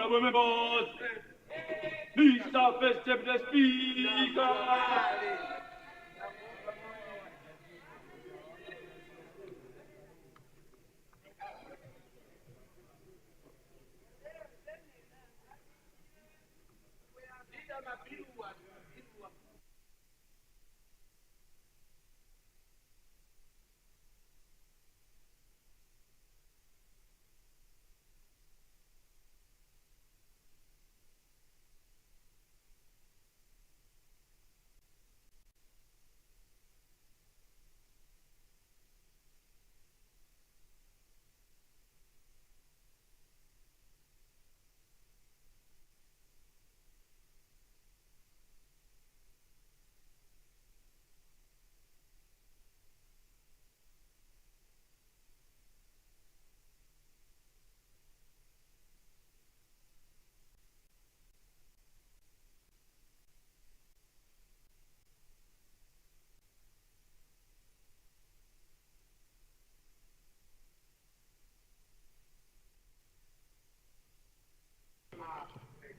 Honorable members, Mr. First Deputy Speaker.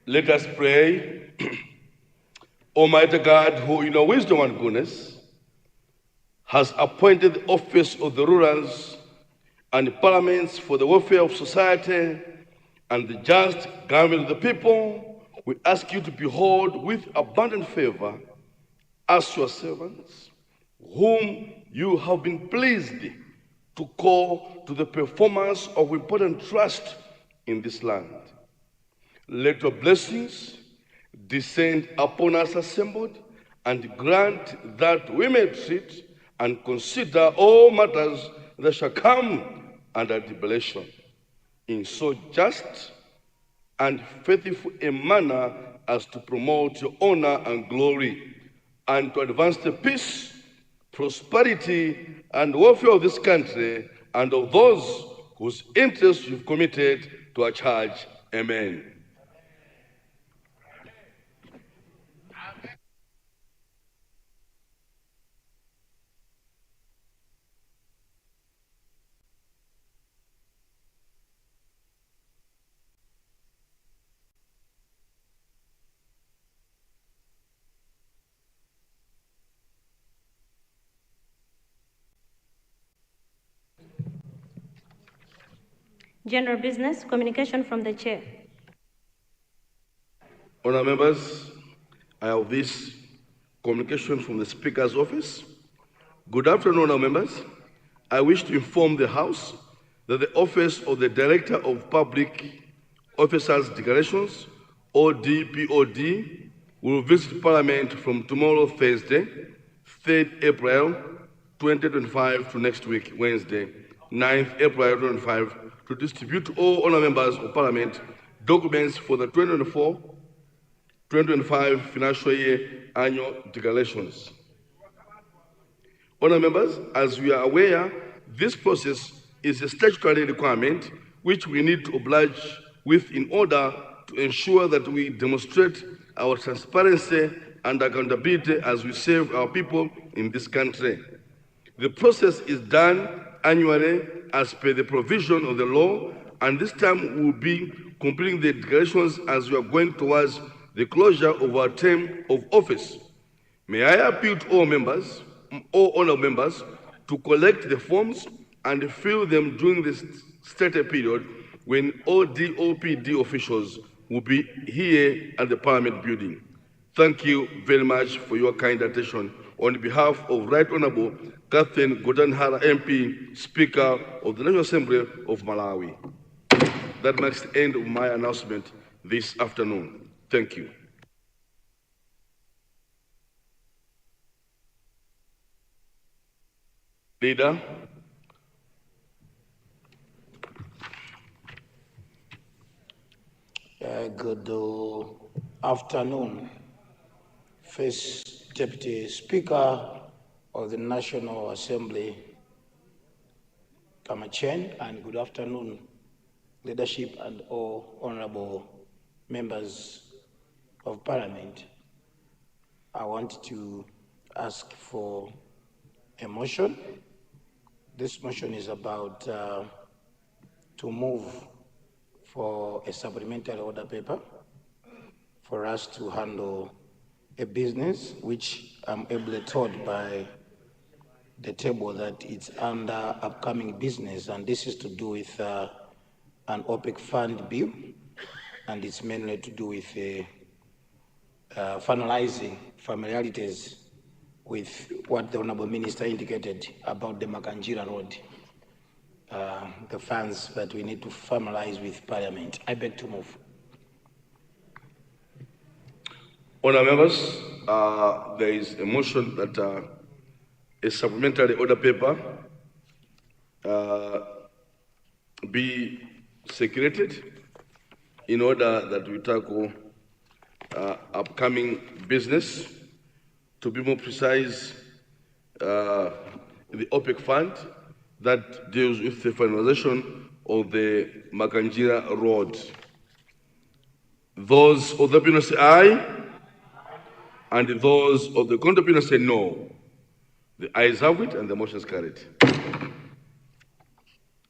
Let us pray. Almighty God, who in your wisdom and goodness has appointed the office of the rulers and parliaments for the welfare of society and the just government of the people, we ask you to behold with abundant favor us your servants, whom you have been pleased to call to the performance of important trust in this land. Let your blessings descend upon us assembled, and grant that we may treat and consider all matters that shall come under deliberation in so just and faithful a manner as to promote your honor and glory, and to advance the peace, prosperity, and welfare of this country and of those whose interests you've committed to our charge. Amen. General business, communication from the chair. Honourable members, I have this communication from the Speaker's office. Good afternoon, honourable members. I wish to inform the House that the office of the Director of Public Officers Declarations, ODPOD, will visit Parliament from tomorrow, Thursday, 3rd April 2025 to next week, Wednesday, 9th April 2025, to distribute to all honourable members of Parliament documents for the 2024-2025 financial year annual declarations. Honourable members, as we are aware, this process is a statutory requirement which we need to oblige with in order to ensure that we demonstrate our transparency and accountability as we serve our people in this country. The process is done annually as per the provision of the law, and this time we will be completing the declarations as we are going towards the closure of our term of office. May I appeal to all members, all honourable members, to collect the forms and fill them during this stated period when all DOPD officials will be here at the Parliament building. Thank you very much for your kind attention. On behalf of Right Honourable Catherine Godanhara MP, Speaker of the National Assembly of Malawi. That marks the end of my announcement this afternoon. Thank you. Leader. Good afternoon, First Deputy Speaker of the National Assembly, Kamachen, and good afternoon, leadership and all honorable members of Parliament. I want to ask for a motion. This motion is about to move for a supplementary order paper for us to handle a business which I'm ably told by the table that it's under upcoming business, and this is to do with an OPEC fund bill, and it's mainly to do with finalizing familiarities with what the Honorable Minister indicated about the Makanjira Road, the funds that we need to formalize with Parliament. I beg to move. Honour members, there is a motion that a supplementary order paper be secreted in order that we tackle upcoming business. To be more precise, the OPEC fund that deals with the finalization of the Makanjira Road. Those of the opinion say aye, and those of the contrary opinion say no. The ayes have it, and the motion is carried.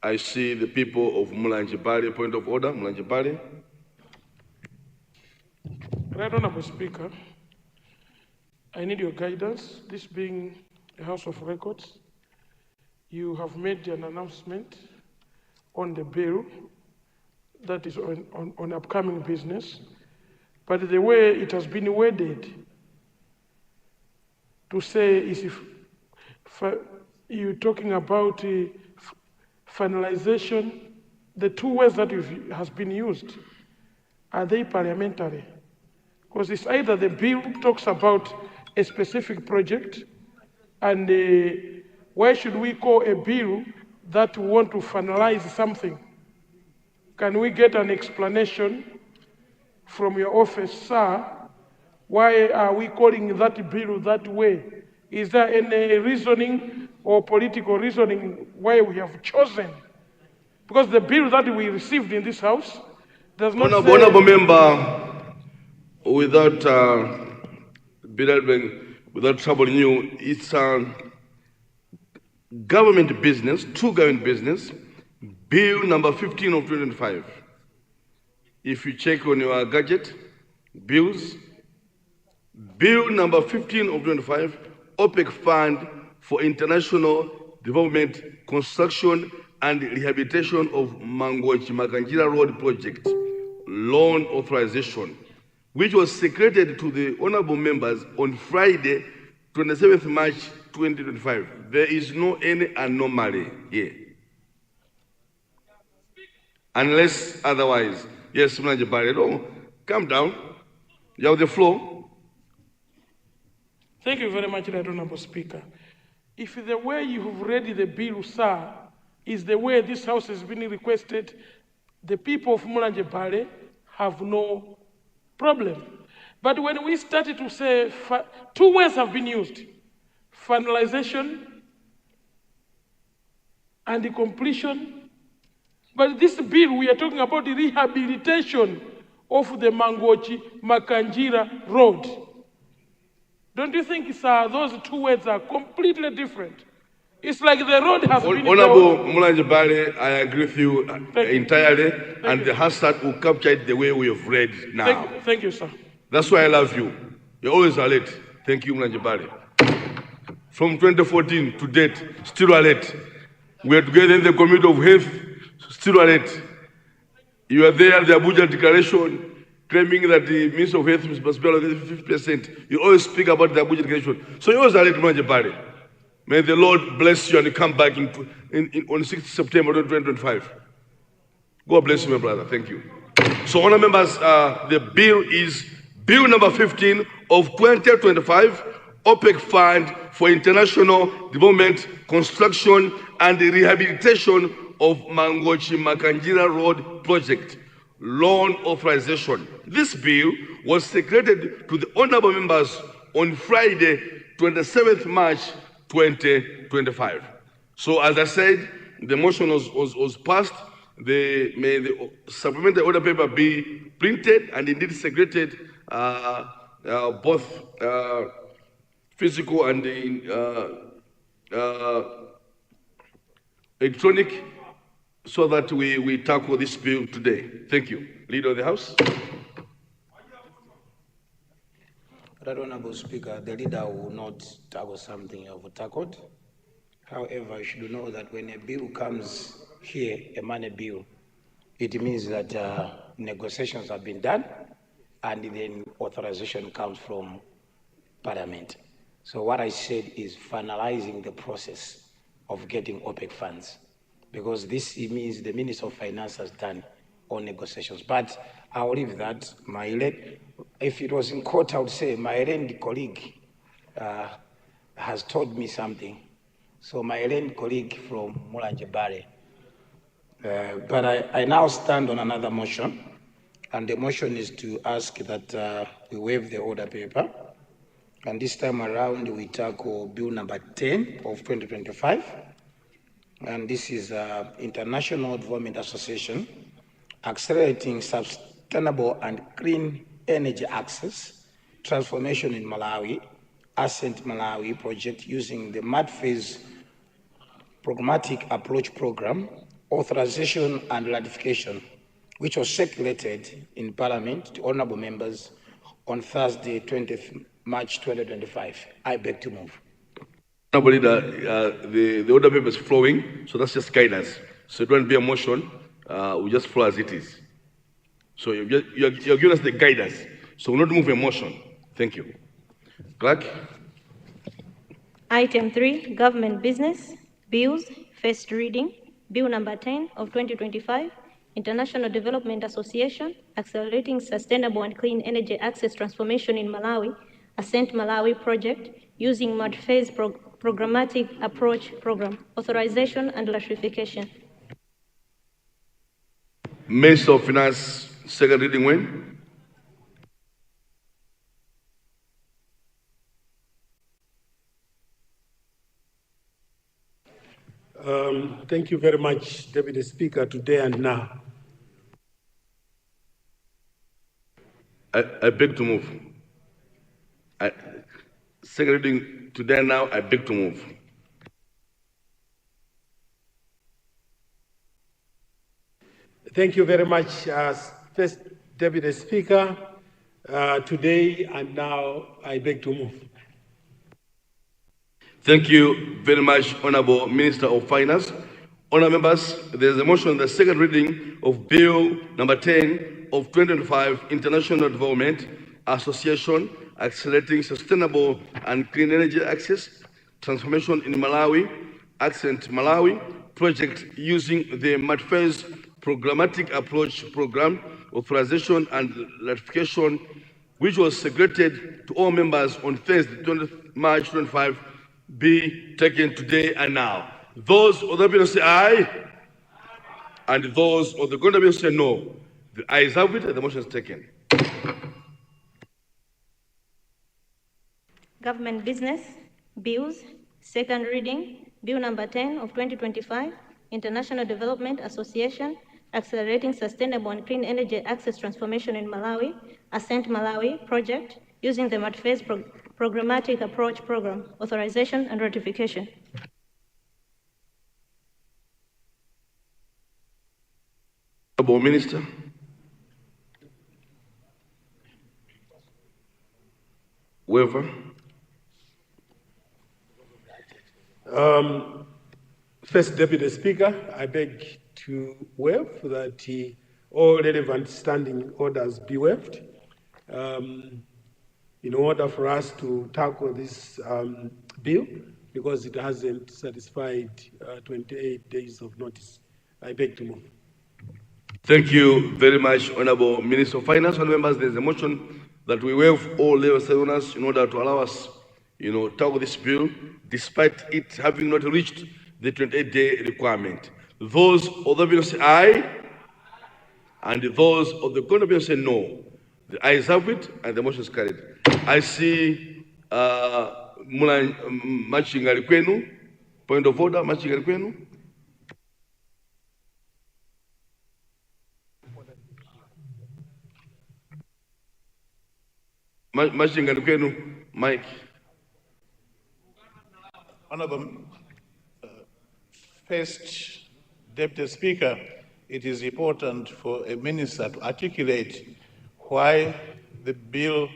I see the people of Mulanjipali, point of order, Mulanjipali. Right Honorable Speaker, I need your guidance. This being a House of Records, you have made an announcement on the bill that is on upcoming business, but the way it has been worded to say is if you're talking about finalization, the two words that has been used, are they parliamentary? Because it's either the bill talks about a specific project, and why should we call a bill that we want to finalize something? Can we get an explanation from your office, sir? Why are we calling that bill that way? Is there any reasoning or political reasoning why we have chosen? Because the bill that we received in this house does not say... Honorable member, without without troubling you, it's government business, true government business, bill number 15 of 2025. If you check on your gadget, bills, bill number 15 of 2025, OPEC Fund for International Development, Construction and Rehabilitation of Makanjira Road Project, loan authorization, which was secreted to the honorable members on Friday, 27th March 2025. There is no any anomaly here. Unless otherwise. Yes, Mr. Barredo, calm down. You have the floor. Thank you very much, Right Honorable Speaker. If the way you have read the bill, sir, is the way this House has been requested, the people of Mulanjepale have no problem. But when we started to say, two words have been used, finalization and the completion. But this bill, we are talking about the rehabilitation of the Makanjira Road. Don't you think, sir, those two words are completely different? It's like the road has been Honorable Mulanjepale, I agree with you entirely, and the hashtag will capture it the way we have read now. Thank you, sir. That's why I love you. You're always alert. Thank you, Mulanjepale. From 2014 to date, still alert. We are together in the Committee of Health, still alert. You are there at the Abuja Declaration, claiming that the Minister of Health must be allocated 50%. You always speak about the Abuja Declaration. So you always alert, Mulanjepale. May the Lord bless you and you come back on 6th September 2025. God bless you, my brother. Thank you. So, honour members, the bill is Bill number 15 of 2025, OPEC Fund for International Development, Construction and Rehabilitation of Makanjira Road Project, loan authorization. This bill was secreted to the honourable members on Friday, 27th March 2025. So, as I said, the motion was passed. May the supplementary order paper be printed and indeed secreted, both physical and electronic, so that we tackle this bill today. Thank you. Leader of the House. Right, Honorable Speaker, the leader will not tackle something I've tackled. However, you should know that when a bill comes here, a money bill, it means that negotiations have been done and then authorization comes from Parliament. So what I said is finalizing the process of getting OPEC funds, because this means the Minister of Finance has done all negotiations. But I'll leave that. If it was in court, I would say my errand colleague has told me something. So my errand colleague from Mulanje Bare. But I now stand on another motion, and the motion is to ask that we waive the order paper. And this time around, we tackle Bill number 10 of 2025. And this is International Development Association, Accelerating Sustainable and Clean Energy Access, Transformation in Malawi, Ascent Malawi project using the MAD-phase Programmatic Approach Program, authorization and ratification, which was circulated in Parliament to honorable members on Thursday, 20th March 2025. I beg to move. Honorable Leader, the order paper is flowing, so that's just guidance. So it won't be a motion, we just flow as it is. So you're giving us the guidance, so we'll not move a motion. Thank you. Clerk? Item 3, Government Business, Bills, First Reading, Bill number 10 of 2025, International Development Association, Accelerating Sustainable and Clean Energy Access Transformation in Malawi, Ascent Malawi project, using MAD-phase Programmatic Approach Program, authorization and ratification. Minister of Finance, second reading when? Thank you very much, Deputy Speaker, today and now. I beg to move. Second reading today and now, I beg to move. Thank you very much, First Deputy Speaker. Today and now, I beg to move. Thank you very much, Honorable Minister of Finance. Honourable members, there is a motion on the second reading of Bill number 10 of 2025, International Development Association, Accelerating Sustainable and Clean Energy Access, Transformation in Malawi, Ascent Malawi, project using the MAD-phase Programmatic Approach Program, authorization and ratification, which was circulated to all members on Thursday, 20th March 25, be taken today and now. Those of the people say aye, and those of the going to say no. The ayes have it, and the motion is taken. Government Business, Bills, second reading, Bill number 10 of 2025, International Development Association, Accelerating Sustainable and Clean Energy Access Transformation in Malawi, Ascent Malawi project, using the MAD-phase Programmatic Approach Program, authorization and ratification. Honourable Minister. Waiver. First Deputy Speaker, I beg to waive that all relevant standing orders be waived in order for us to tackle this bill, because it hasn't satisfied 28 days of notice. I beg to move. Thank you very much, Honourable Minister of Finance. Honourable members, there is a motion that we waive all legal ceremonies in order to allow us, tackle this bill, despite it having not reached the 28-day requirement. Those of the bill say aye, and those of the contrary bill say no. The ayes have it, and the motion is carried. I see Machingali Kwenu, point of order, Machingali Kwenu. Machingali Kwenu, Mike. Honourable First Deputy Speaker, it is important for a minister to articulate why the bill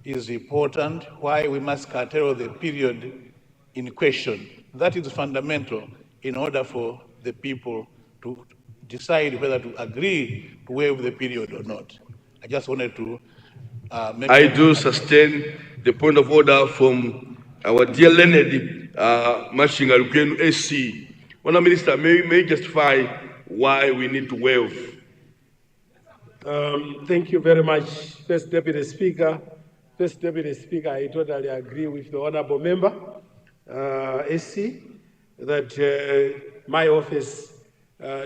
is important, why we must curtail the period in question. That is fundamental in order for the people to decide whether to agree to waive the period or not. I just wanted to make I do sustain the point of order from our dear learned Mashinga Lukwenu SC. Honourable Minister, may you justify why we need to waive? Thank you very much, First Deputy Speaker. First Deputy Speaker, I totally agree with the Honourable Member, SC, that my office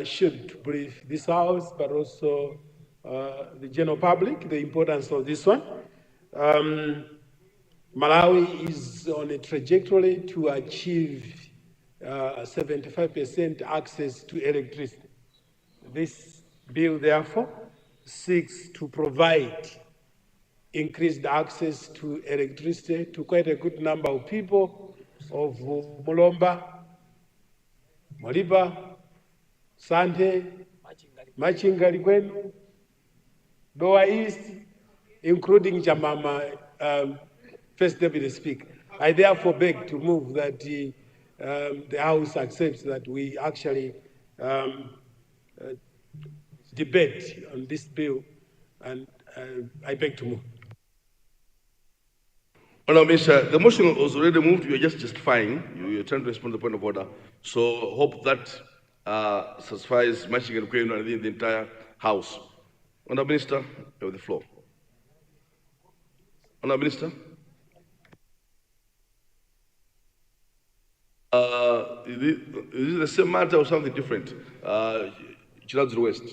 should brief this House, but also the general public, the importance of this one. Malawi is on a trajectory to achieve 75% access to electricity. This bill, therefore, seeks to provide increased access to electricity to quite a good number of people of Mulomba, Moriba, Sante, Machinga Likwenu, Doha East, including Jamama, First Deputy Speaker. I therefore beg to move that the House accepts that we actually debate on this bill, and I beg to move. Honourable Minister, the motion was already moved. You are just justifying. You are trying to respond to the point of order. So hope that satisfies Mashinga Lukwenu and the entire House. Honourable Minister, you have the floor. Honourable Minister. Is it the same matter or something different? Chiladzuru West.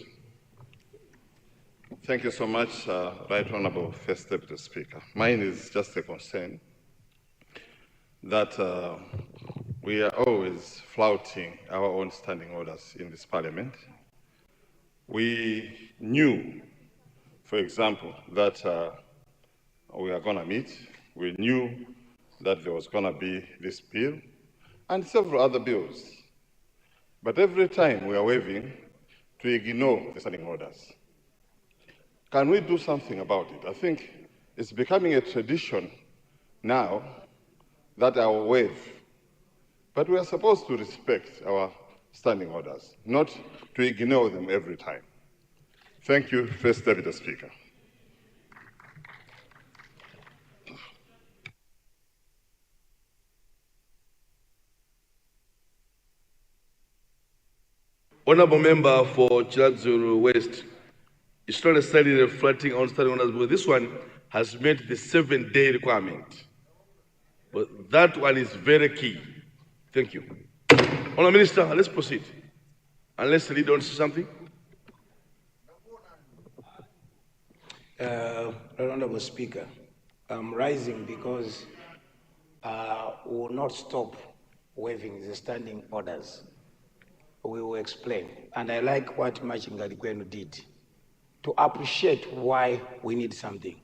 Thank you so much, Right Honourable First Deputy Speaker. Mine is just a concern that we are always flouting our own standing orders in this Parliament. We knew, for example, that we are going to meet. We knew that there was going to be this bill and several other bills. But every time we are waving to ignore the standing orders. Can we do something about it? I think it's becoming a tradition now that I will wave. But we are supposed to respect our standing orders, not to ignore them every time. Thank you, First Deputy Speaker. Honourable Member for Chiladzuru West, it's not necessarily reflecting on standing orders, but this one has met the 7-day requirement. But that one is very key. Thank you. Honourable Minister, let's proceed. Unless the leader wants to say something. Honourable Speaker, I'm rising because we will not stop waiving the standing orders. We will explain. And I like what Machinga Likwenu did, to appreciate why we need something.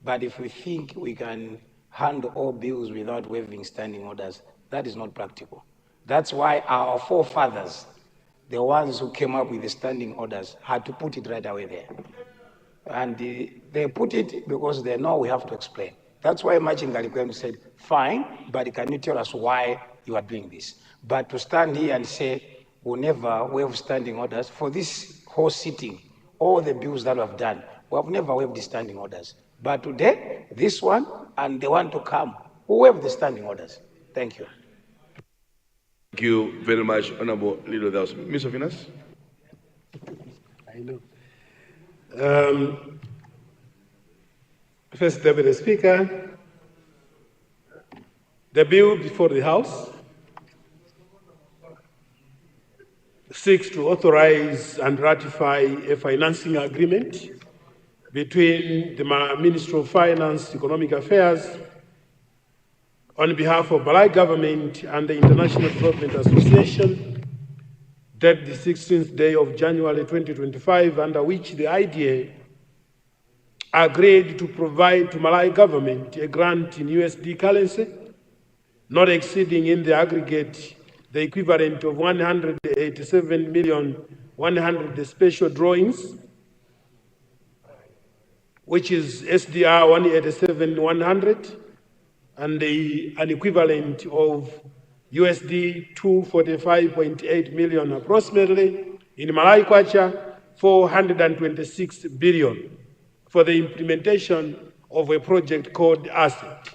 But if we think we can handle all bills without waiving standing orders, that is not practical. That's why our forefathers, the ones who came up with the standing orders, had to put it right away there. And they put it because they know we have to explain. That's why Machinga Likwenu said, fine, but can you tell us why you are doing this? But to stand here and say, we'll never waive standing orders, for this whole sitting, all the bills that we have done, we have never waived the standing orders. But today, this one and the one to come, we waive the standing orders. Thank you. Thank you very much, Honourable Leader of the House. Minister of Finance. I know. First Deputy Speaker, the bill before the House seeks to authorize and ratify a financing agreement between the Ministry of Finance, Economic Affairs, on behalf of Malay government and the International Development Association, dated the 16th day of January 2025, under which the IDA agreed to provide to Malay government a grant in USD currency, not exceeding in the aggregate the equivalent of 187,100,000 special drawings, which is SDR 187,100, and an equivalent of USD 245.8 million approximately. In Malawi Kwacha, 426 billion for the implementation of a project called ASSET.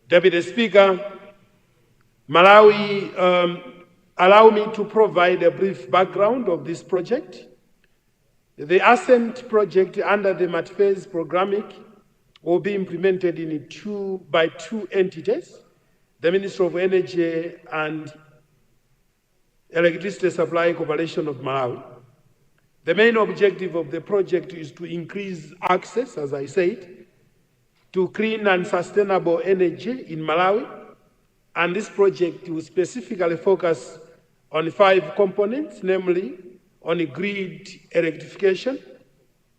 Deputy Speaker, Malawi, allow me to provide a brief background of this project. The ASCENT project under the MATFACE programming will be implemented by two entities, the Ministry of Energy and Electricity Supply Corporation of Malawi. The main objective of the project is to increase access, as I said, to clean and sustainable energy in Malawi, and this project will specifically focus on 5 components, namely on grid electrification,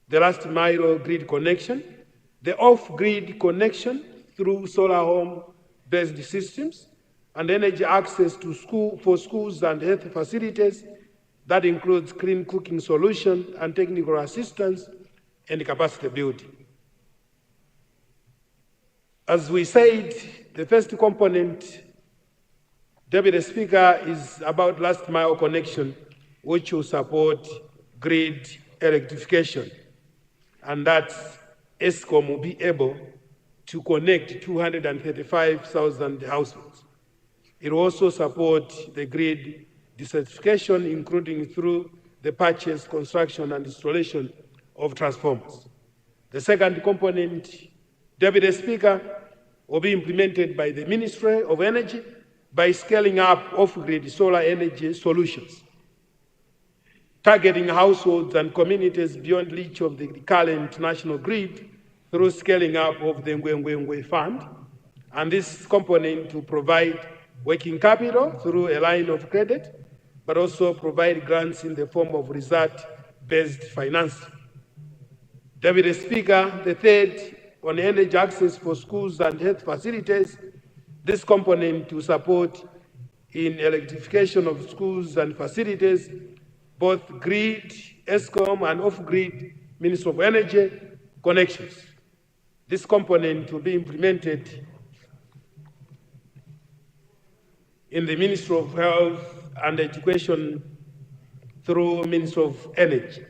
the last mile grid connection, the off-grid connection through solar home-based systems, and energy access to for schools and health facilities. That includes clean cooking solution and technical assistance and capacity building. As we said, the first component, Deputy Speaker, is about last mile connection, which will support grid electrification, and that ESCOM will be able to connect 235,000 households. It will also support the grid desertification, including through the purchase, construction, and installation of transformers. The second component, Deputy Speaker, will be implemented by the Ministry of Energy by scaling up off-grid solar energy solutions, targeting households and communities beyond reach of the current national grid through scaling up of the Ngwengwe Fund. And this component will provide working capital through a line of credit, but also provide grants in the form of result-based financing. Deputy Speaker, the third, on energy access for schools and health facilities, this component will support in electrification of schools and facilities, both grid, ESCOM, and off-grid Ministry of Energy connections. This component will be implemented in the Ministry of Health and Education through Ministry of Energy.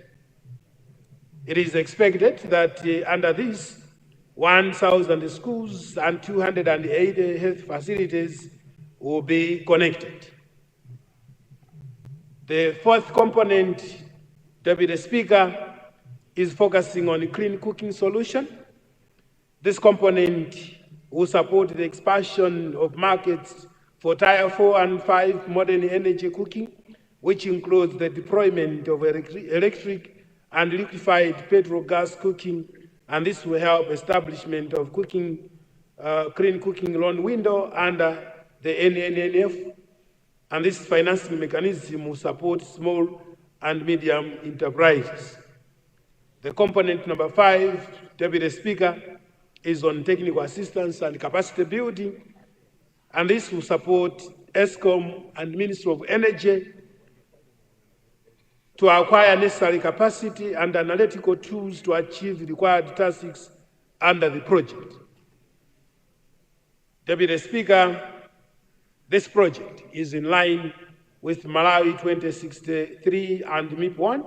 It is expected that under this, 1,000 schools and 280 health facilities will be connected. The fourth component, Deputy Speaker, is focusing on clean cooking solution. This component will support the expansion of markets for Tier 4 and 5 modern energy cooking, which includes the deployment of electric and liquefied petrol gas cooking, and this will help establishment of clean cooking loan window under the NNNF, and this financing mechanism will support small and medium enterprises. The component number 5, Deputy Speaker, is on technical assistance and capacity building, and this will support ESCOM and Ministry of Energy to acquire necessary capacity and analytical tools to achieve the required tasks under the project. Deputy Speaker, this project is in line with Malawi 2063 and MIP1,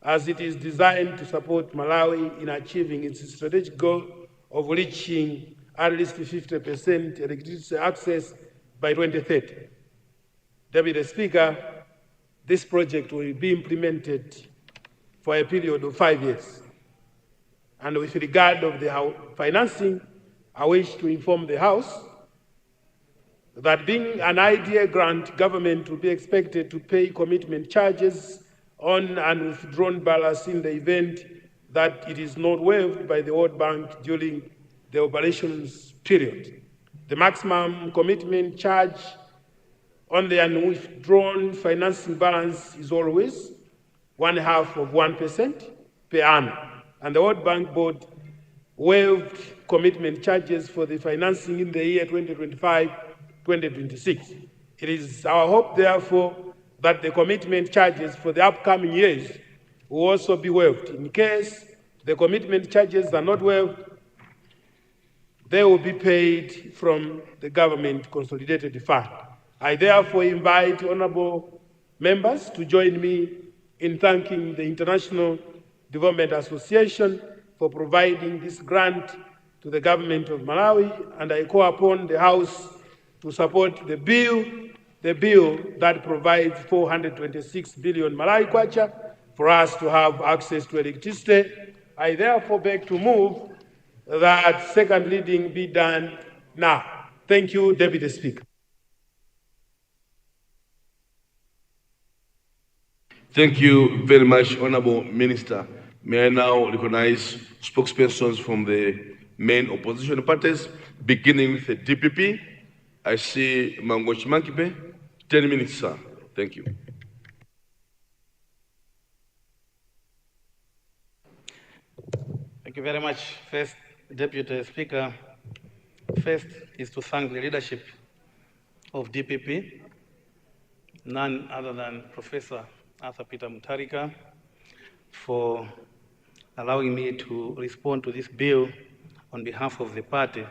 as it is designed to support Malawi in achieving its strategic goal of reaching at least 50% electricity access by 2030. Deputy Speaker, this project will be implemented for a period of 5 years. And with regard of the financing, I wish to inform the House that being an IDA grant, government will be expected to pay commitment charges on and withdrawn balance in the event that it is not waived by the World Bank during the operations period. The maximum commitment charge on the unwithdrawn financing balance is always 0.5% per annum, and the World Bank Board waived commitment charges for the financing in the year 2025-2026. It is our hope, therefore, that the commitment charges for the upcoming years will also be waived. In case the commitment charges are not waived, they will be paid from the government consolidated fund. I therefore invite honorable members to join me in thanking the International Development Association for providing this grant to the government of Malawi, and I call upon the House to support the bill that provides 426 billion Malawi kwacha for us to have access to electricity. I therefore beg to move that second reading be done now. Thank you, Deputy Speaker. Thank you very much, Honorable Minister. May I now recognize spokespersons from the main opposition parties, beginning with the DPP. I see Mango Chimankipe. 10 minutes, sir. Thank you. Thank you very much. First, Deputy Speaker, first is to thank the leadership of DPP, none other than Professor Arthur Peter Mutharika, for allowing me to respond to this bill on behalf of the party,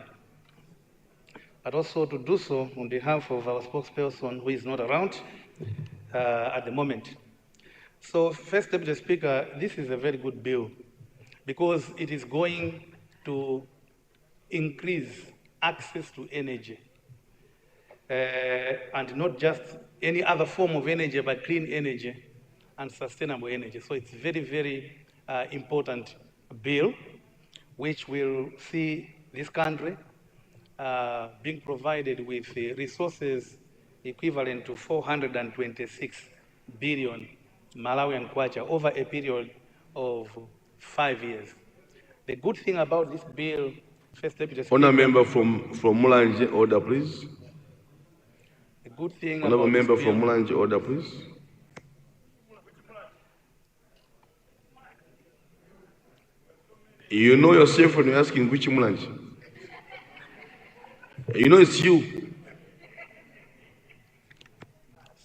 but also to do so on behalf of our spokesperson who is not around at the moment. So first, Deputy Speaker, this is a very good bill because it is going to increase access to energy, and not just any other form of energy, but clean energy and sustainable energy. So it's very, very important bill, which will see this country being provided with resources equivalent to 426 billion Malawian kwacha over a period of 5 years. The good thing about this bill, First Deputy Speaker... Honourable member from Mulanje, order, please. The good thing Honourable about member this bill, from Mulanje, order, please. You know yourself when you're asking which Mulanje. You know it's you.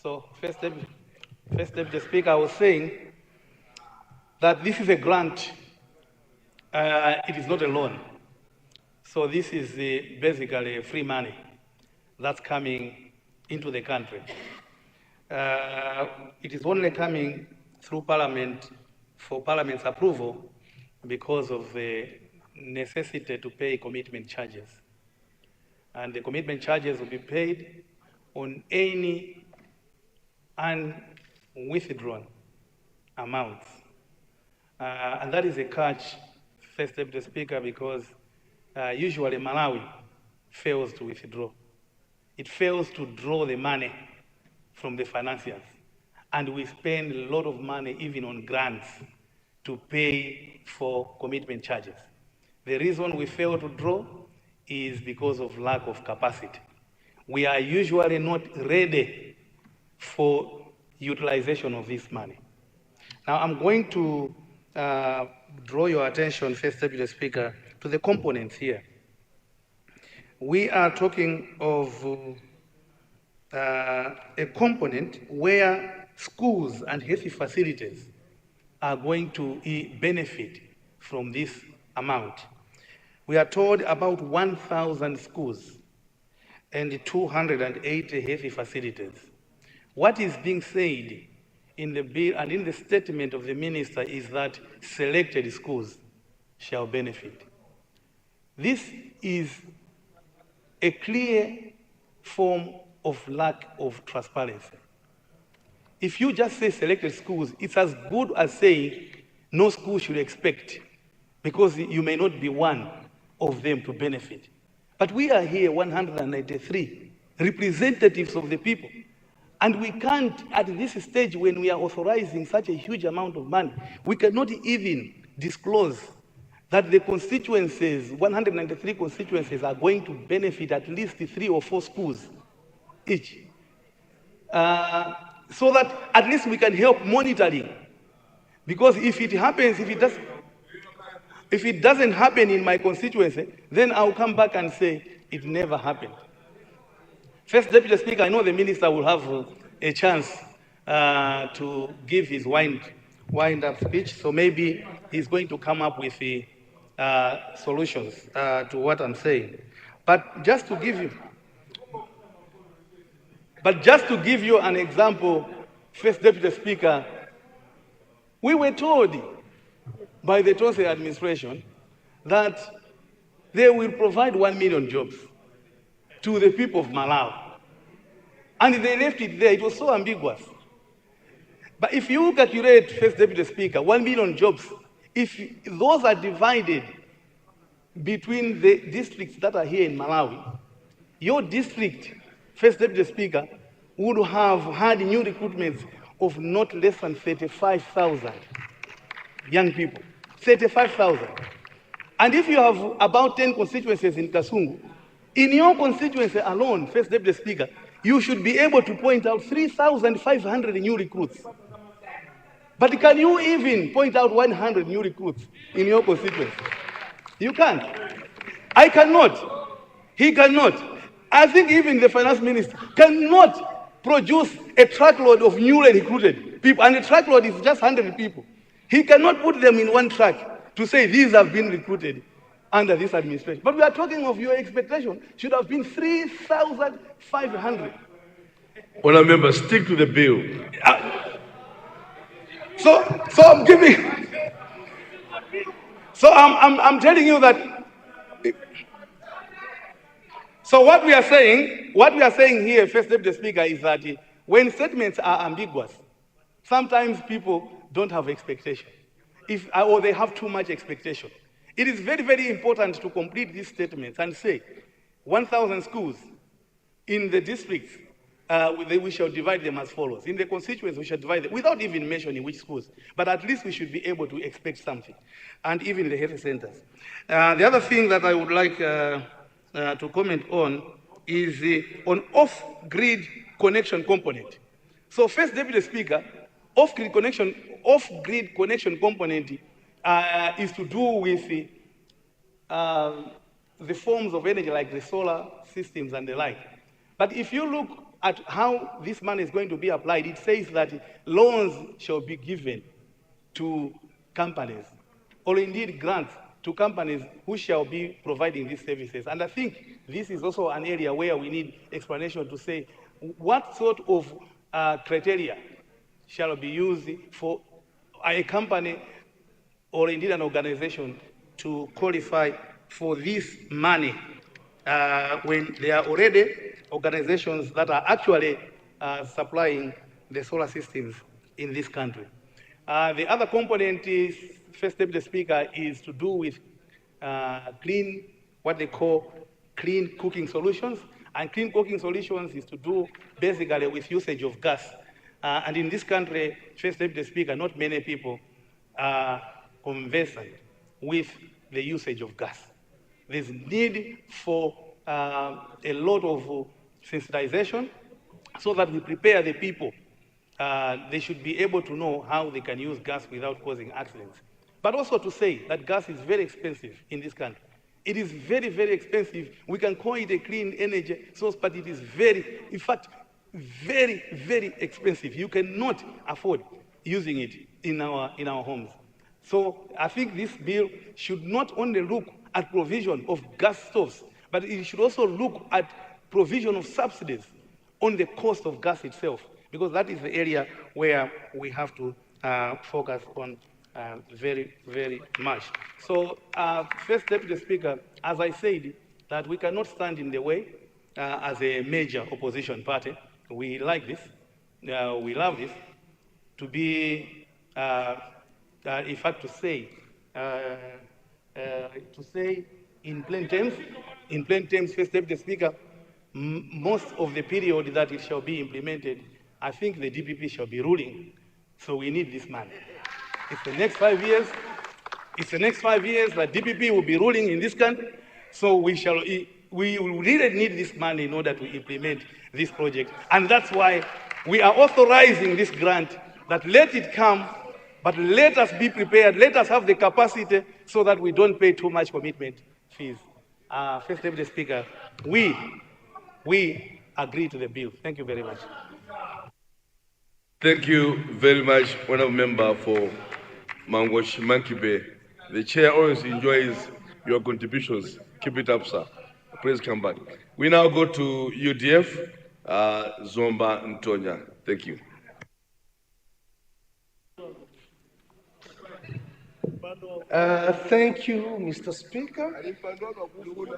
So, First Deputy Speaker, I was saying that this is a grant. It is not a loan. So this is basically free money that's coming into the country. It is only coming through Parliament for Parliament's approval because of the necessity to pay commitment charges. And the commitment charges will be paid on any unwithdrawn amounts. And that is a catch, First Deputy Speaker, because usually Malawi fails to withdraw. It fails to draw the money from the financiers. And we spend a lot of money even on grants to pay for commitment charges. The reason we fail to draw is because of lack of capacity. We are usually not ready for utilization of this money. Now I'm going to draw your attention, First Deputy Speaker, to the components here. We are talking of a component where schools and health facilities are going to benefit from this amount. We are told about 1,000 schools and 280 health facilities. What is being said in the bill and in the statement of the minister is that selected schools shall benefit. This is a clear form of lack of transparency. If you just say selected schools, it's as good as saying no school should expect, because you may not be one of them to benefit. But we are here 193 representatives of the people. And we can't, at this stage when we are authorizing such a huge amount of money, we cannot even disclose that the constituencies, 193 constituencies, are going to benefit at least 3 or 4 schools each. So that at least we can help monitoring. Because if it happens, if it doesn't happen in my constituency, then I'll come back and say it never happened. First Deputy Speaker, I know the Minister will have a chance to give his wind-up speech, so maybe he's going to come up with the solutions to what I'm saying. But just to give you an example, First Deputy Speaker, we were told by the Tose administration that they will provide 1 million jobs to the people of Malawi. And they left it there. It was so ambiguous. But if you calculate, First Deputy Speaker, 1 million jobs, if those are divided between the districts that are here in Malawi, your district, First Deputy Speaker, would have had new recruitments of not less than 35,000 young people. 35,000. And if you have about 10 constituencies in Kasungu, in your constituency alone, First Deputy Speaker, you should be able to point out 3,500 new recruits. But can you even point out 100 new recruits in your constituency? You can't. I cannot. He cannot. I think even the finance minister cannot produce a truckload of newly recruited people, and a truckload is just 100 people. He cannot put them in one truck to say these have been recruited under this administration. But we are talking of your expectation should have been 3,500. Honourable member, stick to the bill. So I'm giving. So I'm telling you that. So what we are saying here, First Deputy Speaker, is that when statements are ambiguous, sometimes people don't have expectation, or they have too much expectation. It is very, very important to complete these statements and say 1,000 schools in the districts, we shall divide them as follows. In the constituencies, we shall divide them without even mentioning which schools, but at least we should be able to expect something, and even the health centers. The other thing that I would like to comment on is on off-grid connection component. So First Deputy Speaker, off-grid connection component is to do with the forms of energy like the solar systems and the like. But if you look at how this money is going to be applied, it says that loans shall be given to companies, or indeed grants to companies who shall be providing these services. And I think this is also an area where we need explanation to say what sort of criteria shall be used for a company or indeed an organization to qualify for this money when there are already organizations that are actually supplying the solar systems in this country. The other component is, First Deputy Speaker, is to do with what they call clean cooking solutions. And clean cooking solutions is to do basically with usage of gas. And in this country, First Deputy Speaker, not many people are conversant with the usage of gas. There's need for a lot of sensitization so that we prepare the people. They should be able to know how they can use gas without causing accidents. But also to say that gas is very expensive in this country. It is very, very expensive. We can call it a clean energy source, but it is in fact, very, very expensive. You cannot afford using it in our homes. So I think this bill should not only look at provision of gas stoves, but it should also look at provision of subsidies on the cost of gas itself, because that is the area where we have to focus on very, very much. So, First Deputy Speaker, as I said, that we cannot stand in the way as a major opposition party. We like this, we love this, to be, in fact, to say in plain terms, First Deputy Speaker, most of the period that it shall be implemented, I think the DPP shall be ruling. So we need this money. It's the next 5 years. It's the next 5 years that DPP will be ruling in this country. So we really need this money in order to implement this project. And that's why we are authorizing this grant, that let it come, but let us be prepared. Let us have the capacity so that we don't pay too much commitment fees. First Deputy Speaker, we agree to the bill. Thank you very much. Thank you very much, Honourable Member, for Mangosh Mankibe. The chair always enjoys your contributions. Keep it up, sir. Please come back. We now go to UDF, Zomba Ntonya. Thank you. Thank you, Mr. Speaker,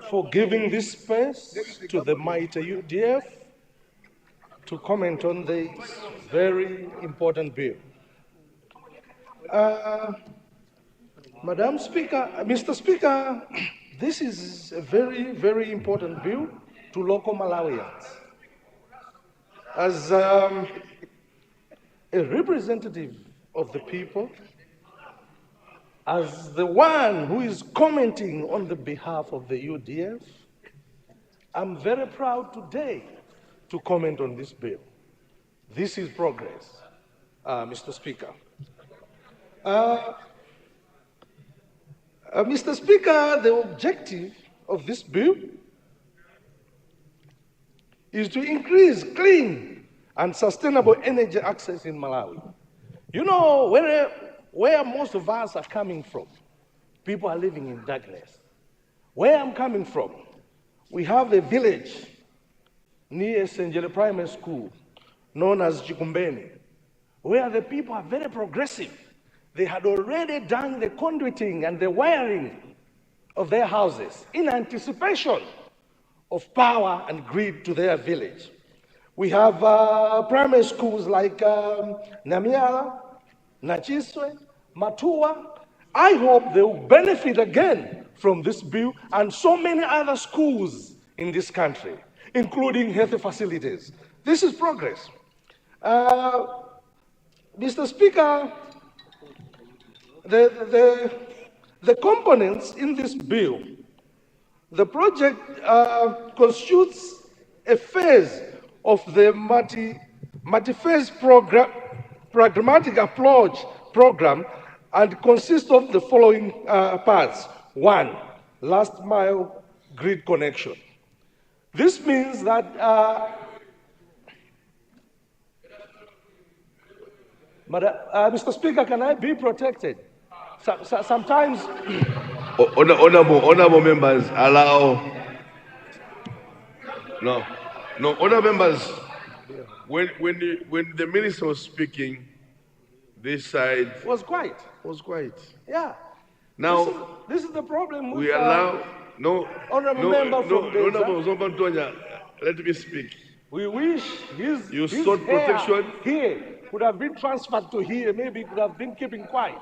for giving this space to the mighty UDF to comment on this very important bill. Madam Speaker, Mr. Speaker, this is a very, very important bill to local Malawians. As a representative of the people, as the one who is commenting on the behalf of the UDF, I'm very proud today to comment on this bill. This is progress, Mr. Speaker. Mr. Speaker, the objective of this bill is to increase clean and sustainable energy access in Malawi. You know, where most of us are coming from, people are living in darkness. Where I'm coming from, we have a village near Senjele Primary School, known as Chikumbeni, where the people are very progressive. They had already done the conduiting and the wiring of their houses in anticipation of power and grid to their village. We have primary schools like Nyumba, Nachiswe, Matua. I hope they will benefit again from this bill and so many other schools in this country, including health facilities. This is progress. Mr. Speaker, the components in this bill, the project constitutes a phase of the multi-phase pragmatic approach program and consists of the following parts. One, last mile grid connection. This means that Mr. Speaker, can I be protected? Sometimes Honorable members, allow. No, honorable members, when the minister was speaking, this side was quiet. Yeah. Now this is the problem. We allow honorable member from Honorable Zomba Ntonya, let me speak. We wish his sought protection here could have been transferred to here. Maybe he could have been keeping quiet.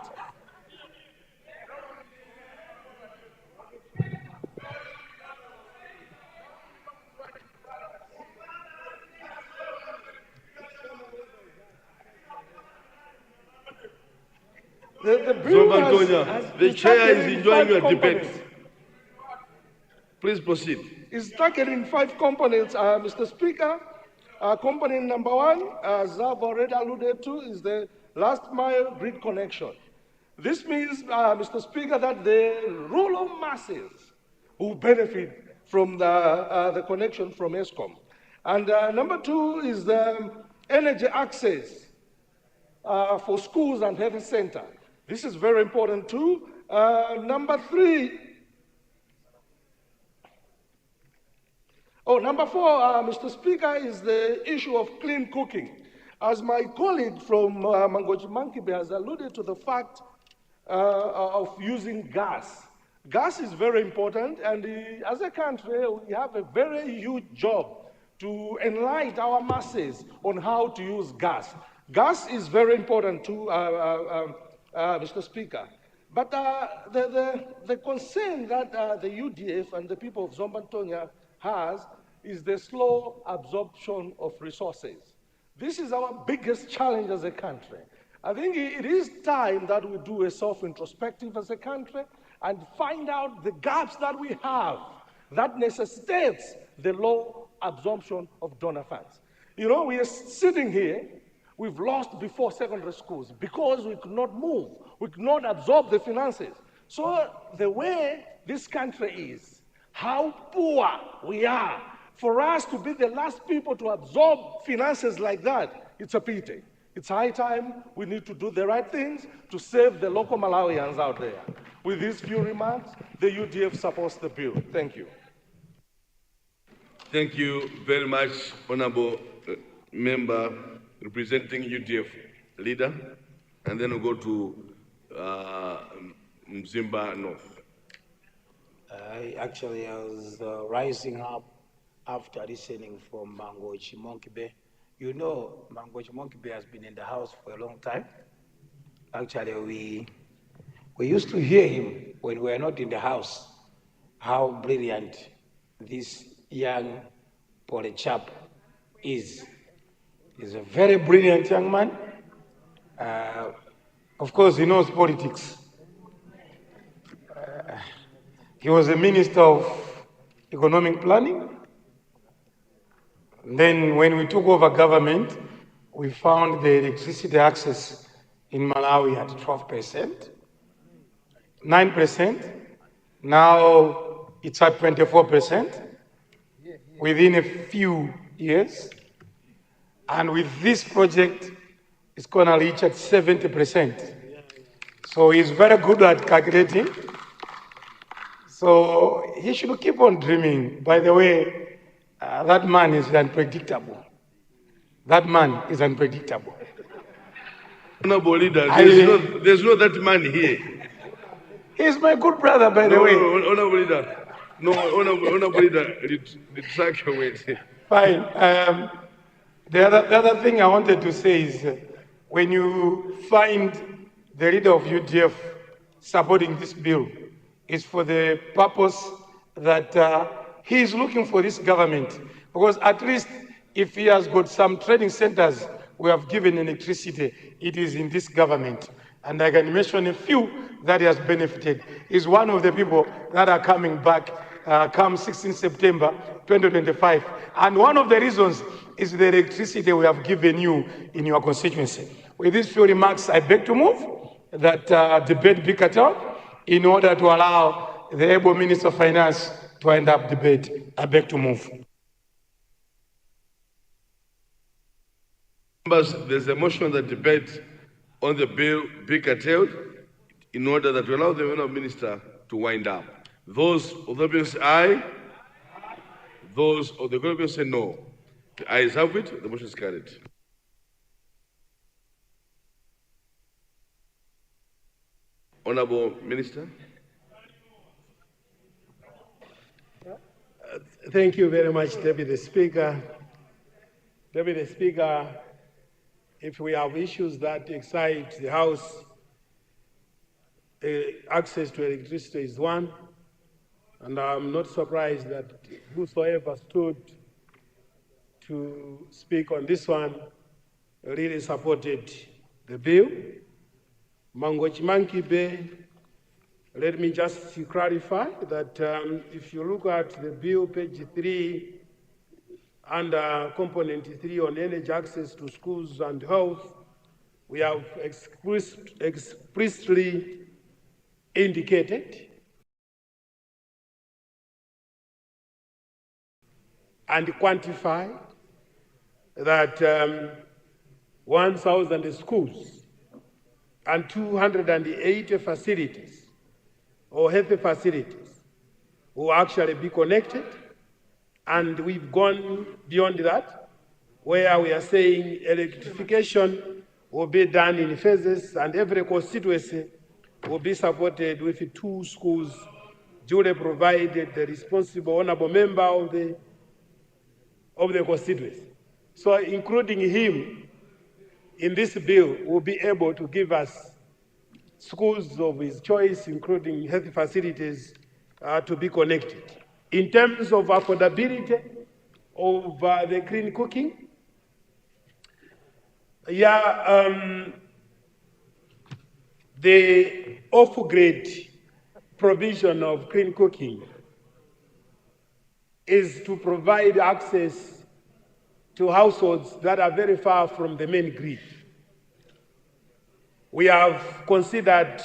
The bill the chair is enjoying your debate. Please proceed. It's structured in 5 components, Mr. Speaker. Component number 1, as I've already alluded to, is the last mile grid connection. This means, Mr. Speaker, that the rural masses will benefit from the connection from ESCOM. And number 2 is the energy access for schools and health center. This is very important too. Number 4, Mr. Speaker, is the issue of clean cooking. As my colleague from Mangochi Mankibe has alluded to the fact of using gas. Gas is very important, and as a country, we have a very huge job to enlighten our masses on how to use gas. Gas is very important too, Mr. Speaker. But the concern that the UDF and the people of Zomba Ntonya has is the slow absorption of resources. This is our biggest challenge as a country. I think it is time that we do a self-introspective as a country and find out the gaps that we have that necessitates the low absorption of donor funds. You know, we are sitting here, we've lost before secondary schools because we could not move, we could not absorb the finances. So the way this country is, how poor we are, For us to be the last people to absorb finances like that, it's a pity. It's high time we need to do the right things to save the local Malawians out there. With these few remarks, the UDF supports the bill. Thank you. Thank you very much, Honorable Member representing UDF leader. And then we'll go to Mzimba North. I was rising up after listening from Mangochi Monkibe. You know, Mangochi Monkibe has been in the house for a long time. Actually, we used to hear him when we were not in the house, how brilliant this young Polychap is. He's a very brilliant young man. Of course, he knows politics. He was a minister of economic planning. Then when we took over government, we found the electricity access in Malawi at 12%, 9%. Now it's at 24% within a few years. And with this project, it's going to reach at 70%. So he's very good at calculating. So he should keep on dreaming. By the way, that man is unpredictable. That man is unpredictable. Honorable leader, there's no that man here. He's my good brother, by the way. Honorable leader. No, honorable leader, retract your words. Fine. The other thing I wanted to say is when you find the leader of UDF supporting this bill, it's for the purpose that he is looking for this government. Because at least if he has got some training centers we have given electricity, it is in this government. And I can mention a few that he has benefited. He's one of the people that are coming back come 16 September 2025. And one of the reasons is the electricity we have given you in your constituency. With these few remarks, I beg to move that debate be cut out in order to allow the able Minister of Finance to end up debate. I beg to move. Members, there's a motion that debate on the bill be curtailed in order that we allow the Honourable Minister to wind up. Those of the opinion say aye. Those of the opinion say no. The ayes have it, the motion is carried. Honourable Minister. Thank you very much, Deputy Speaker. Deputy Speaker, if we have issues that excite the House, access to electricity is one, and I'm not surprised that whosoever stood to speak on this one really supported the bill. Mangochi Mankibe, let me just clarify that if you look at the bill, page 3, under component 3 on energy access to schools and health, we have explicitly indicated and quantified that 1,000 schools and 280 facilities or health facilities will actually be connected. And we've gone beyond that, where we are saying electrification will be done in phases, and every constituency will be supported with 2 schools duly provided the responsible honorable member of the constituency. So including him in this bill will be able to give us schools of his choice, including health facilities, to be connected. In terms of affordability of the clean cooking, the off-grid provision of clean cooking is to provide access to households that are very far from the main grid. We have considered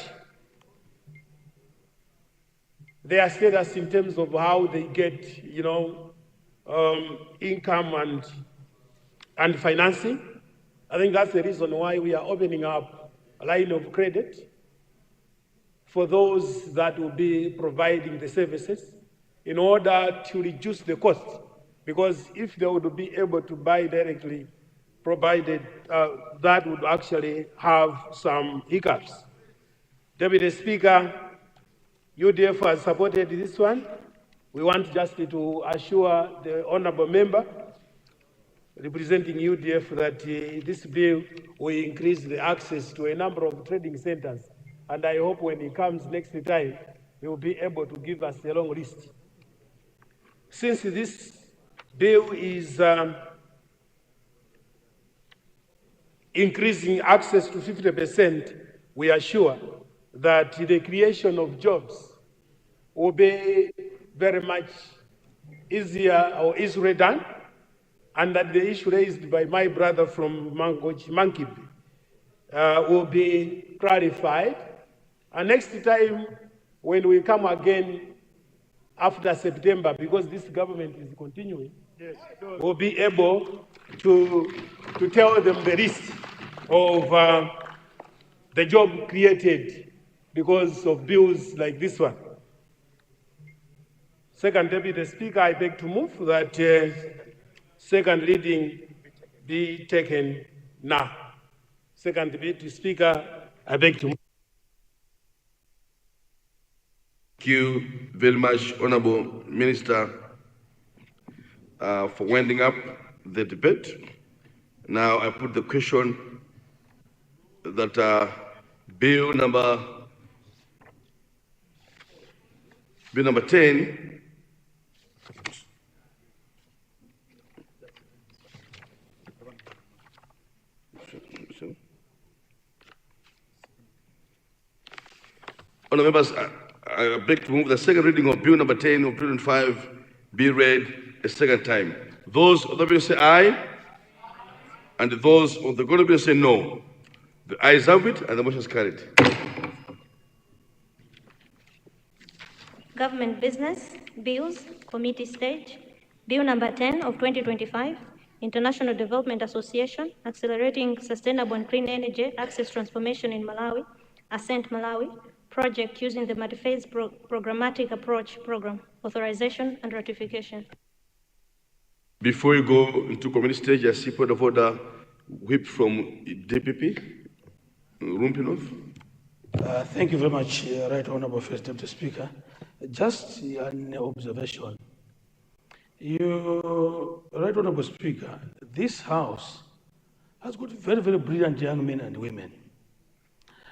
their status in terms of how they get, income and financing. I think that's the reason why we are opening up a line of credit for those that will be providing the services in order to reduce the cost. Because if they would be able to buy directly, provided that would actually have some hiccups. Deputy Speaker, UDF has supported this one. We want just to assure the honorable member representing UDF that this bill will increase the access to a number of trading centers. And I hope when he comes next time, he will be able to give us a long list. Since this bill is increasing access to 50%, we are sure that the creation of jobs will be very much easier or easily done, and that the issue raised by my brother from Mankib will be clarified. And next time, when we come again after September, because this government is continuing, yes, we'll be able to tell them the list of the job created because of bills like this one. Second, Deputy Speaker, I beg to move that second reading be taken now. Second, Deputy Speaker, I beg to move. Thank you very much, Honorable Minister, for winding up the debate. Now I put the question that bill number 10 Honourable members, I beg to move the second reading of bill number 10 of 2005 be read a second time. Those of the bill say aye, and those of the bill say no. The ayes have it, and the motion is carried. Government Business, Bills, Committee Stage, Bill number 10 of 2025, International Development Association, Accelerating Sustainable and Clean Energy Access Transformation in Malawi, Ascent Malawi, Project using the Multi-Phase Programmatic Approach Program, Authorization and Ratification. Before you go into committee stage, I see point of order whip from DPP, Rumpinov. Thank you very much, Right Honorable First Deputy Speaker. Just an observation. You, Right Honorable Speaker, this House has got very, very brilliant young men and women.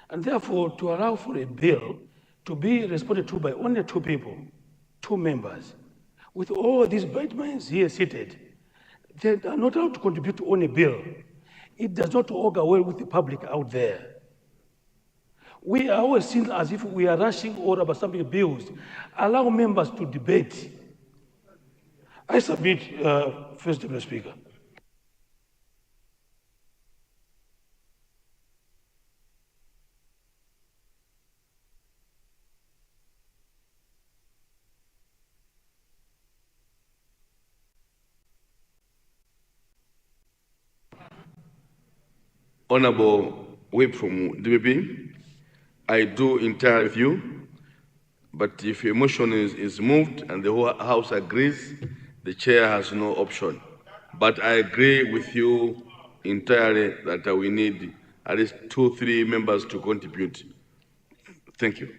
And therefore, to allow for a bill to be responded to by only two people, two members, with all these bright minds here seated, they are not allowed to contribute on a bill. It does not augur well with the public out there. We are always seen as if we are rushing or about something bills. Allow members to debate. I submit, First Deputy Speaker. Honorable Whip from DPP, I do entirely with you, but if your motion is moved and the whole House agrees, the chair has no option. But I agree with you entirely that we need at least 2-3 members to contribute. Thank you.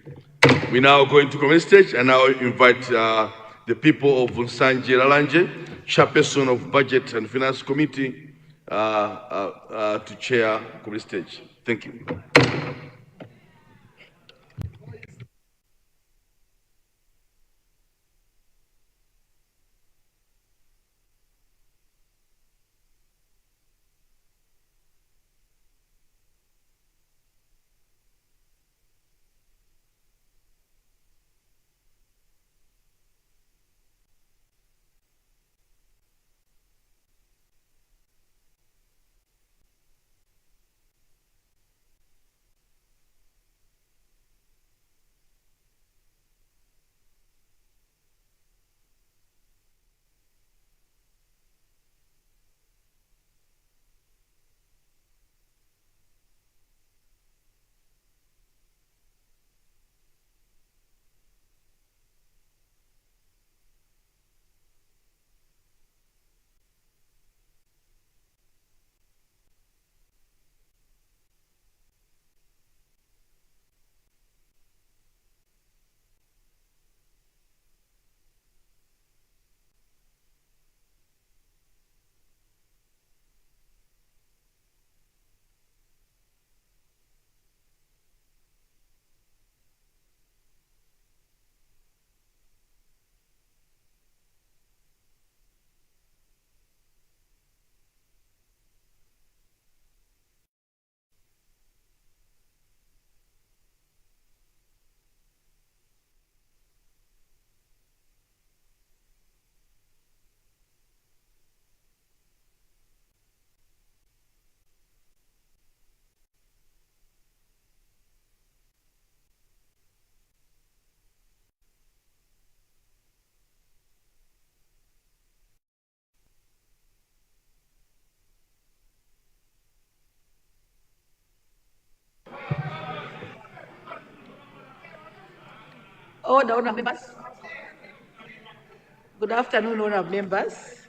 We now go into committee stage and now invite the people of Nsanje Lalanje, chairperson of Budget and Finance Committee, to chair committee stage. Thank you. Order, honourable members. Good afternoon, honourable members.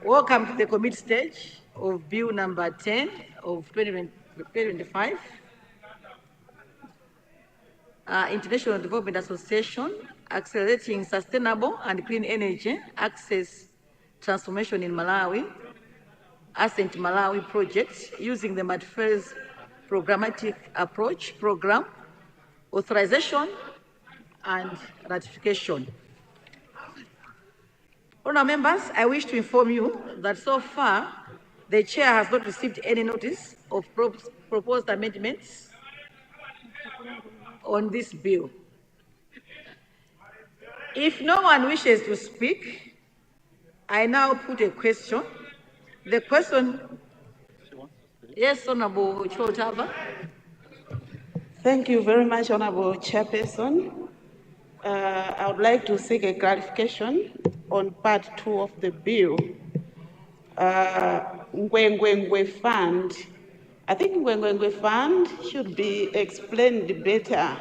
Welcome to the committee stage of Bill number 10 of 2025, International Development Association, Accelerating Sustainable and Clean Energy Access Transformation in Malawi, Ascent Malawi project using the multi-phase programmatic approach program, authorization and ratification. Honourable members, I wish to inform you that so far the chair has not received any notice of proposed amendments on this bill. If no one wishes to speak, I now put a question. The question, yes, Honourable Chotava. Thank you very much, Honourable Chairperson. I would like to seek a clarification on part 2 of the bill. Ngwengwengwe Fund. I think Ngwengwengwe Fund should be explained better,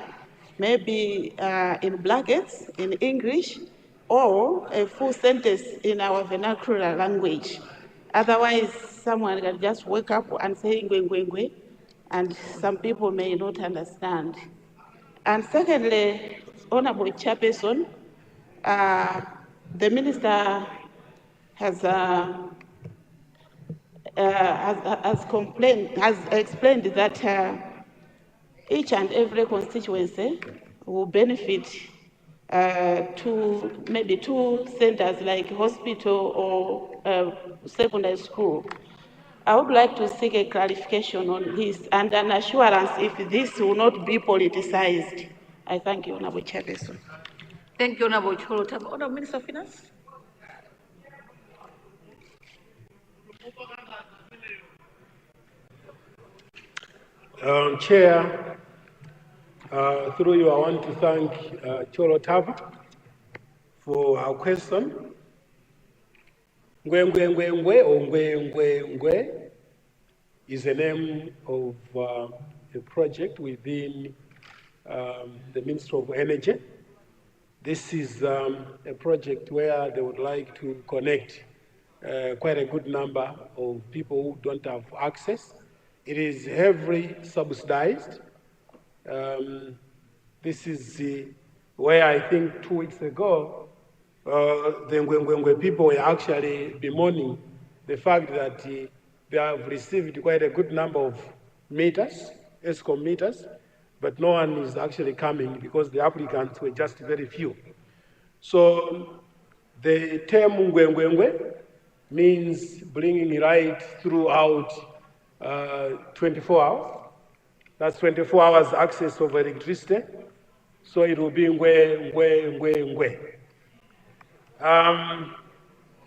maybe in brackets in English, or a full sentence in our vernacular language. Otherwise, someone can just wake up and say Ngwengwengwe, and some people may not understand. And secondly, Honourable Chairperson, the Minister has explained that each and every constituency will benefit to maybe 2 centers like hospital or secondary school. I would like to seek a clarification on this and an assurance if this will not be politicized. I thank you, Honourable Chairperson. Thank you, Honourable Cholo. Honourable Minister of Finance. Chair, through you, I want to thank Cholo Tava for our question. Ngwengwengwe or Ngwengwengwe is the name of a project within the Ministry of Energy. This is a project where they would like to connect quite a good number of people who don't have access. It is heavily subsidized. This is where I think 2 weeks ago, the Ngwengwengwe people were actually bemoaning the fact that they have received quite a good number of meters, ESCOM meters, but no one is actually coming because the applicants were just very few. So the term Ngwengwengwe means bringing light throughout 24 hours. That's 24 hours access of electricity. So it will be Ngwe, Ngwe, Ngwe, Ngwe.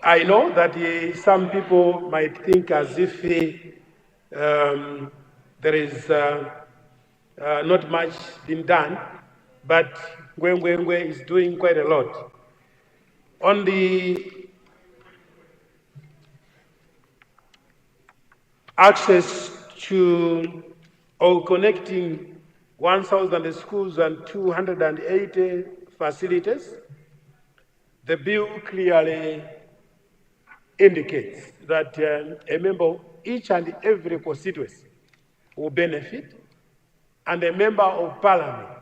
I know that some people might think as if there is not much been done, but Ngwe, Ngwe, Ngwe is doing quite a lot. On the access to or connecting 1,000 schools and 280 facilities, the bill clearly indicates that a member of each and every constituency will benefit, and a member of parliament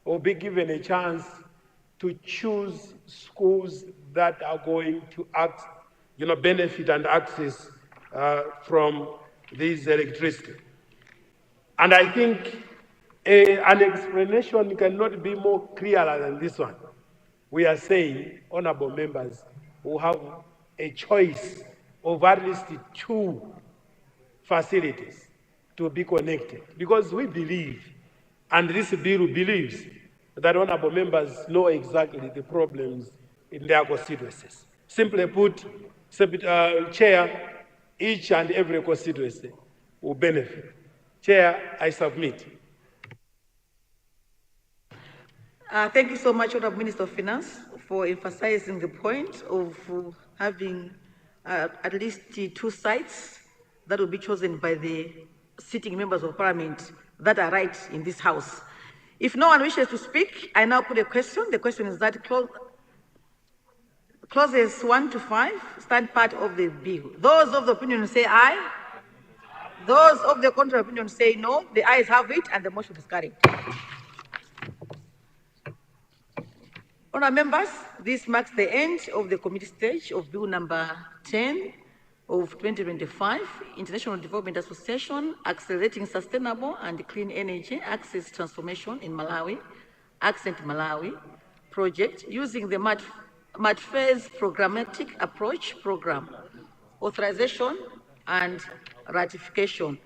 will be given a chance to choose schools that are going to benefit and access from this electricity. And I think an explanation cannot be more clearer than this one. We are saying, honorable members, who have a choice of at least 2 facilities to be connected, because we believe, and this bill believes, that honorable members know exactly the problems in their constituencies. Simply put, Chair, each and every constituency will benefit. Chair, I submit. Thank you so much, Honourable Minister of Finance, for emphasizing the point of having at least 2 sites that will be chosen by the sitting members of Parliament that are right in this House. If no one wishes to speak, I now put a question. The question is that clauses 1 to 5 stand part of the bill. Those of the opinion say aye. Those of the contrary opinion say no. The ayes have it and the motion is carried. Honourable members, this marks the end of the committee stage of Bill number 10 of 2025, International Development Association, Accelerating Sustainable and Clean Energy Access Transformation in Malawi, Accent Malawi project using the MATFAIR's Programmatic Approach Program, authorization and ratification.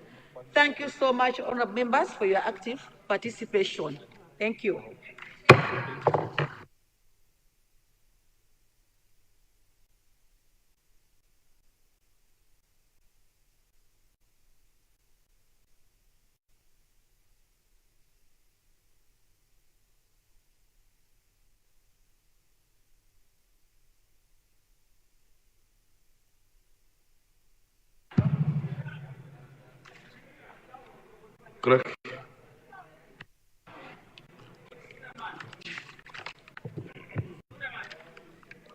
Thank you so much, honourable members, for your active participation. Thank you. Correct.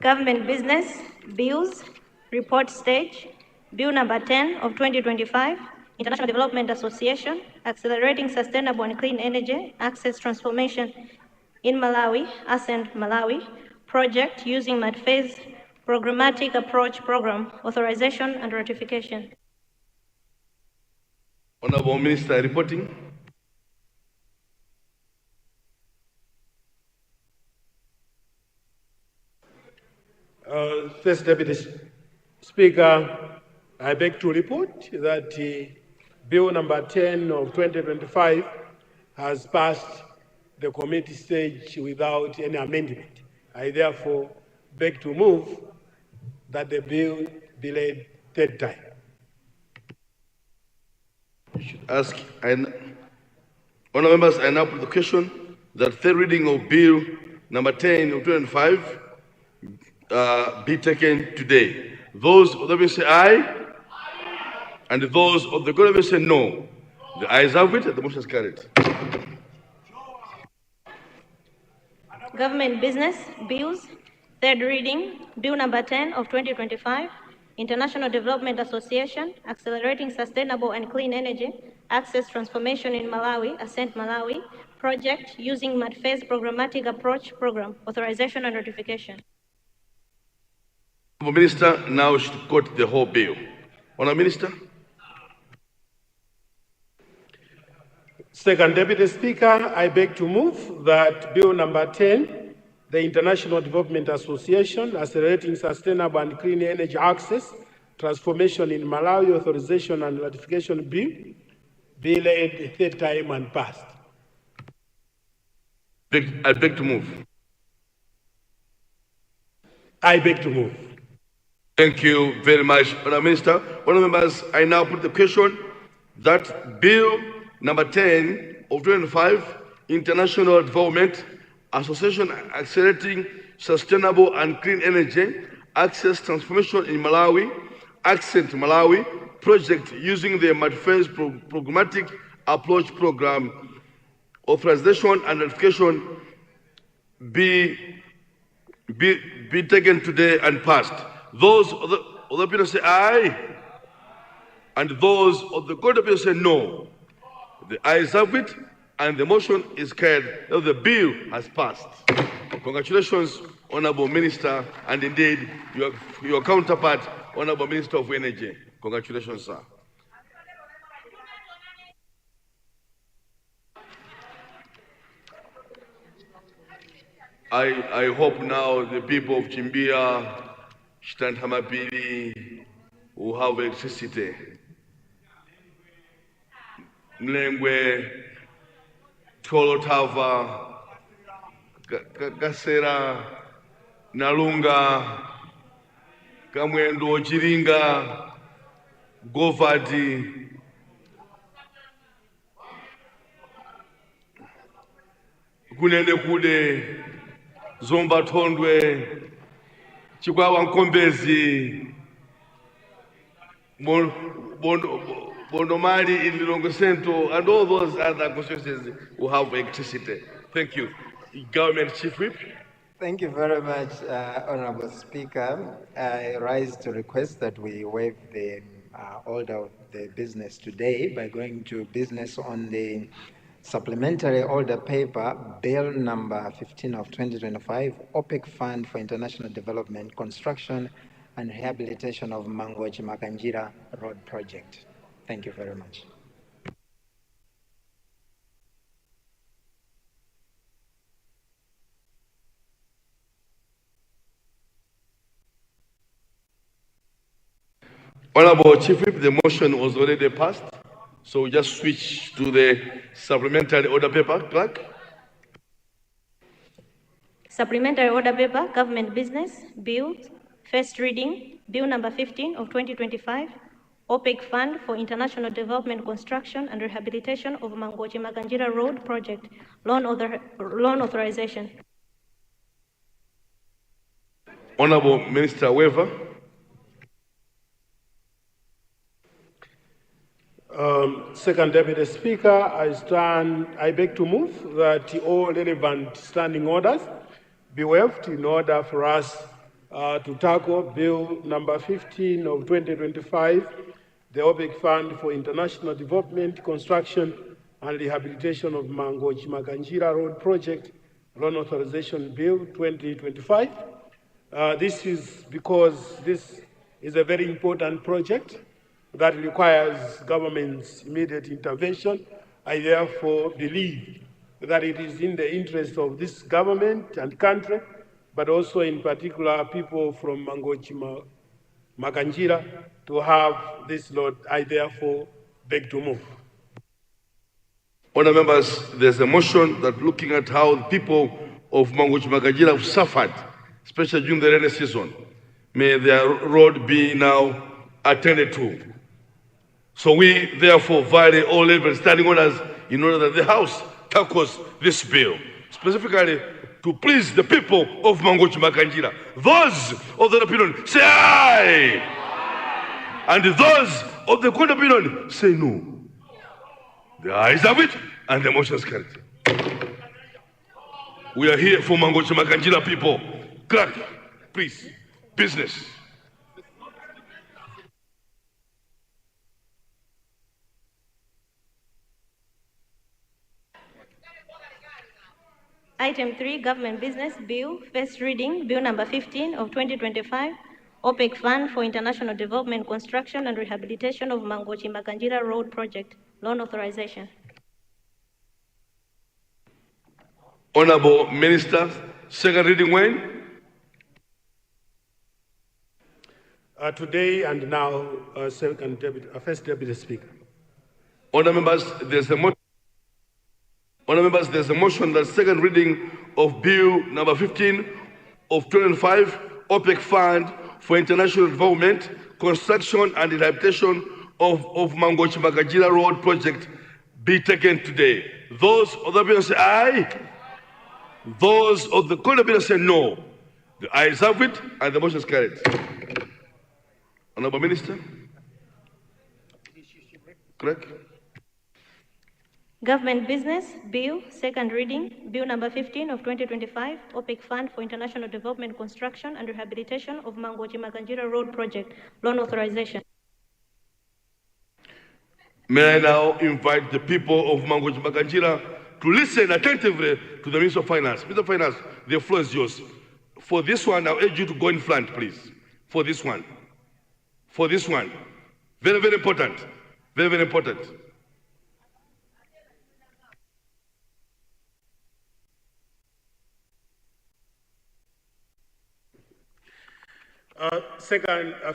Government business, bills, report stage, Bill number 10 of 2025, International Development Association, Accelerating Sustainable and Clean Energy Access Transformation in Malawi, Accent Malawi, project using MATFAIR's Programmatic Approach Program, authorization and ratification. Honorable Minister reporting. First Deputy Speaker, I beg to report that Bill number 10 of 2025 has passed the committee stage without any amendment. I therefore beg to move that the bill be laid third time. You should ask, honourable members, I now put the question that third reading of Bill number 10 of 2025 be taken today. Those of the government say aye, and those of the government say no. The ayes have it, and the motion is carried. Government business, bills, third reading, Bill number 10 of 2025, International Development Association, Accelerating Sustainable and Clean Energy Access Transformation in Malawi, Accent Malawi, project using MATFAIR's Programmatic Approach Program, authorization and ratification. The Minister now should quote the whole bill. Honourable Minister. Second Deputy Speaker, I beg to move that Bill number 10, the International Development Association, Accelerating Sustainable and Clean Energy Access Transformation in Malawi, authorization and ratification bill, be laid third time and passed. I beg to move. I beg to move. Thank you very much, Honourable Minister. Honourable members, I now put the question that Bill number 10 of 2025, International Development Association Accelerating Sustainable and Clean Energy Access Transformation in Malawi, Accent Malawi, project using the MATFAIR's Programmatic Approach Program, authorization and ratification be taken today and passed. Those of the people say aye, and those of the court people say no. The ayes have it, and the motion is carried. The bill has passed. Congratulations, Honourable Minister, and indeed your counterpart, Honourable Minister of Energy. Congratulations, sir. I hope now the people of Chimbia, Shtantamapili, will have electricity. Mlengwe, Tolotava, Gasera, Nalunga, Kamwendo, Chiringa, Govadi, Kunene Kude, Zomba Tondwe, Chikwawa Nkombezi, Bonomali in Lilongwe Central, and all those other constituencies who have electricity. Thank you. Government Chief Whip. Thank you very much, Honorable Speaker. I rise to request that we waive the order of the business today by going to business on the supplementary order paper, Bill number 15 of 2025, OPEC Fund for International Development, Construction and Rehabilitation of Mangochi Makanjira Road Project. Thank you very much. Honorable Chief Whip, the motion was already passed, so we just switch to the supplementary order paper, clerk. Supplementary order paper, government business, bill, first reading, bill number 15 of 2025, OPEC Fund for International Development, Construction and Rehabilitation of Mangochi Makanjira Road Project, loan authorization. Honorable Minister Weaver. Second Deputy Speaker, I beg to move that all relevant standing orders be waived in order for us to tackle Bill number 15 of 2025, the OPEC Fund for International Development, Construction and Rehabilitation of Mangochi Makanjira Road Project, Loan Authorization Bill 2025. This is because this is a very important project that requires government's immediate intervention. I therefore believe that it is in the interest of this government and country, but also in particular people from Mangochi Makanjira to have this loan. I therefore beg to move. Honourable members, there's a motion that looking at how the people of Mangochi Makanjira have suffered, especially during the rainy season, may their road be now attended to. So we therefore violate all levels standing orders in order that the House tackles this bill, specifically to please the people of Mangochi Makanjira. Those of the opinion say aye, and those of the court opinion say no. The ayes have it, and the motion is carried. We are here for Mangochi Makanjira people. Clerk, please, business. Item 3, government business, bill, first reading, bill number 15 of 2025, OPEC Fund for International Development, Construction and Rehabilitation of Mangochi Makanjira Road Project, loan authorization. Honorable Minister, second reading when? Today and now, First Deputy Speaker. Honourable members, there's a motion. Honourable members, there's a motion that second reading of Bill number 15 of 2025, OPEC Fund for International Development, Construction and Rehabilitation of Mangochi Makanjira Road Project be taken today. Those of the opinion say aye. Those of the court opinion say no. The ayes have it, and the motion is carried. Honourable Minister. Correct. Government business, bill, second reading, bill number 15 of 2025, OPEC Fund for International Development, Construction and Rehabilitation of Mangochi Makanjira Road Project, loan authorization. May I now invite the people of Mangochi Makanjira to listen attentively to the Minister of Finance. Minister of Finance, the floor is yours. For this one, I'll urge you to go in front, please. For this one. For this one. Very, very important. Very, very important.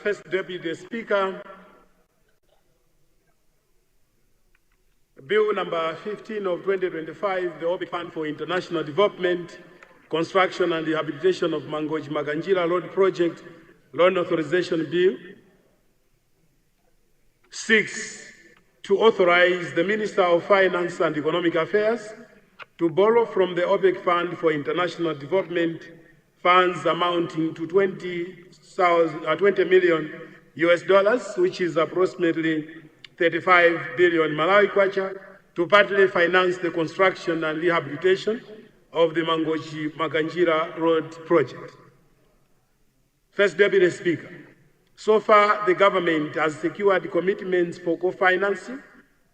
First Deputy Speaker, Bill number 15 of 2025, the OPEC Fund for International Development, Construction and Rehabilitation of Mangochi Makanjira Road Project, Loan Authorization Bill. 6, to authorize the Minister of Finance and Economic Affairs to borrow from the OPEC Fund for International Development funds amounting to $20 million US, which is approximately 35 billion Malawi kwacha to partly finance the construction and rehabilitation of the Mangochi Makanjira Road project. First Deputy Speaker, so far the government has secured commitments for co-financing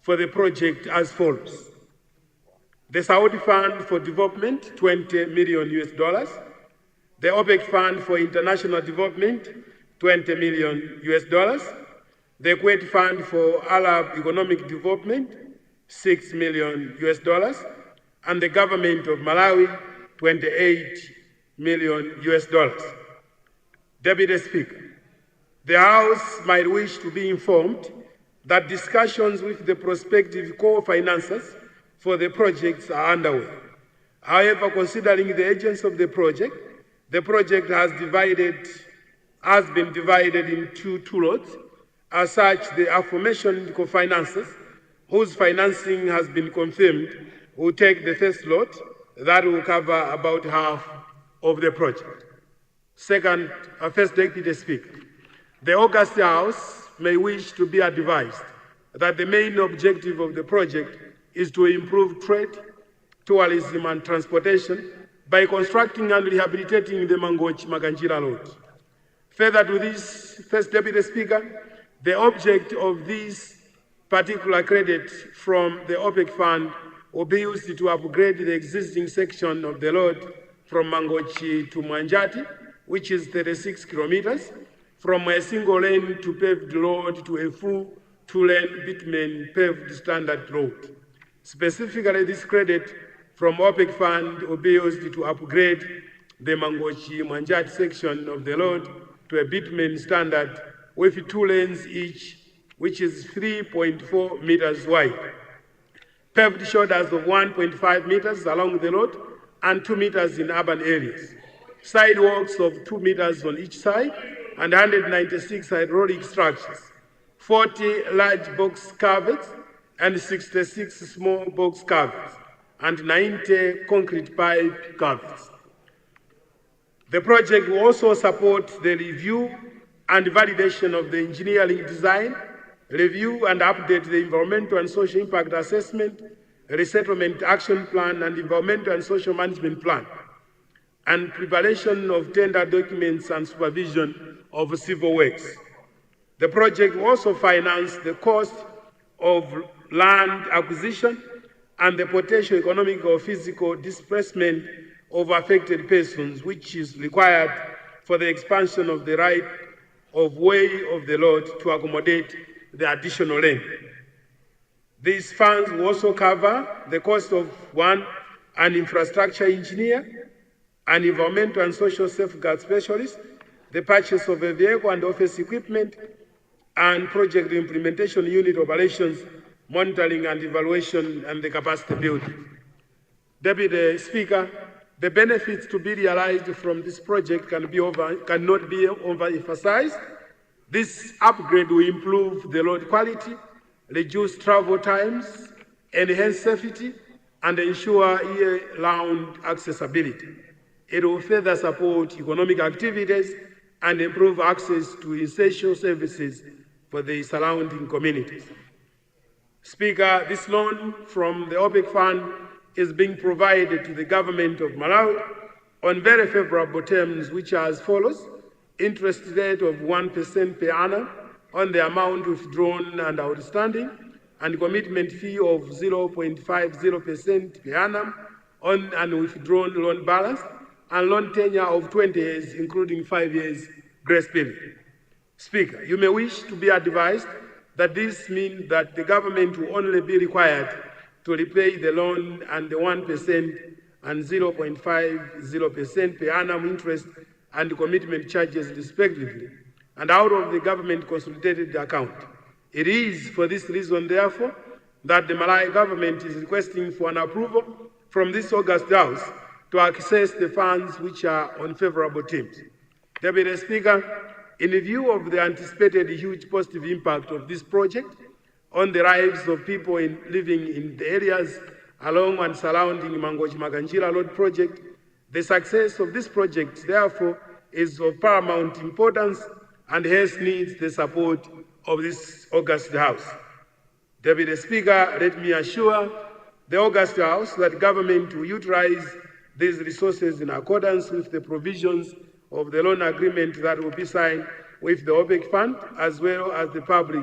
for the project as follows. The Saudi Fund for Development, $20 million US. The OPEC Fund for International Development, $20 million US. The Kuwait Fund for Arab Economic Development, $6 million US. And the Government of Malawi, $28 million US. Deputy Speaker, the House might wish to be informed that discussions with the prospective co-financers for the projects are underway. However, considering the urgency of the project has been divided into two lots. As such, the aforementioned co-financers, whose financing has been confirmed, will take the first lot that will cover about half of the project. Second, First Deputy Speaker, the August House may wish to be advised that the main objective of the project is to improve trade, tourism and transportation by constructing and rehabilitating the Mangochi Makanjira Road. Further to this, First Deputy Speaker, the object of this particular credit from the OPEC Fund will be used to upgrade the existing section of the road from Mangochi to Mwanjati, which is 36 kilometers, from a single lane to paved road to a full two-lane bitumen paved standard road. Specifically, this credit from OPEC Fund will be used to upgrade the Mangochi-Mwanjati section of the road to a bitumen standard with 2 lanes each, which is 3.4 meters wide. Paved shoulders of 1.5 meters along the road and 2 meters in urban areas. Sidewalks of 2 meters on each side and 196 hydraulic structures, 40 large box culverts and 66 small box culverts, and 90 concrete pipe culverts. The project will also support the review and validation of the engineering design, review and update the environmental and social impact assessment, resettlement action plan and environmental and social management plan, and preparation of tender documents and supervision of civil works. The project will also finance the cost of land acquisition and the potential economic or physical displacement of affected persons, which is required for the expansion of the right of way of the road to accommodate the additional lane. These funds will also cover the cost of an infrastructure engineer, an environmental and social safeguard specialist, the purchase of a vehicle and office equipment, and project implementation unit operations, monitoring and evaluation, and the capacity building. Deputy Speaker, the benefits to be realized from this project cannot be overemphasized. This upgrade will improve the road quality, reduce travel times, enhance safety, and ensure year-round accessibility. It will further support economic activities and improve access to essential services for the surrounding communities. Speaker, this loan from the OPEC Fund is being provided to the government of Malawi on very favorable terms, which are as follows: interest rate of 1% per annum on the amount withdrawn and outstanding, and commitment fee of 0.50% per annum on an withdrawn loan balance, and loan tenure of 20 years, including 5 years grace period. Speaker, you may wish to be advised that this means that the government will only be required to repay the loan and the 1% and 0.50% per annum interest and commitment charges respectively, and out of the government consolidated account. It is for this reason, therefore, that the Malawi government is requesting for an approval from this August House to access the funds which are on favorable terms. Deputy Speaker, in view of the anticipated huge positive impact of this project on the lives of people living in the areas along and surrounding Mangochi Makanjira Road project, the success of this project, therefore, is of paramount importance and hence needs the support of this August House. Deputy Speaker, let me assure the August House that government will utilize these resources in accordance with the provisions of the loan agreement that will be signed with the OPEC Fund, as well as the Public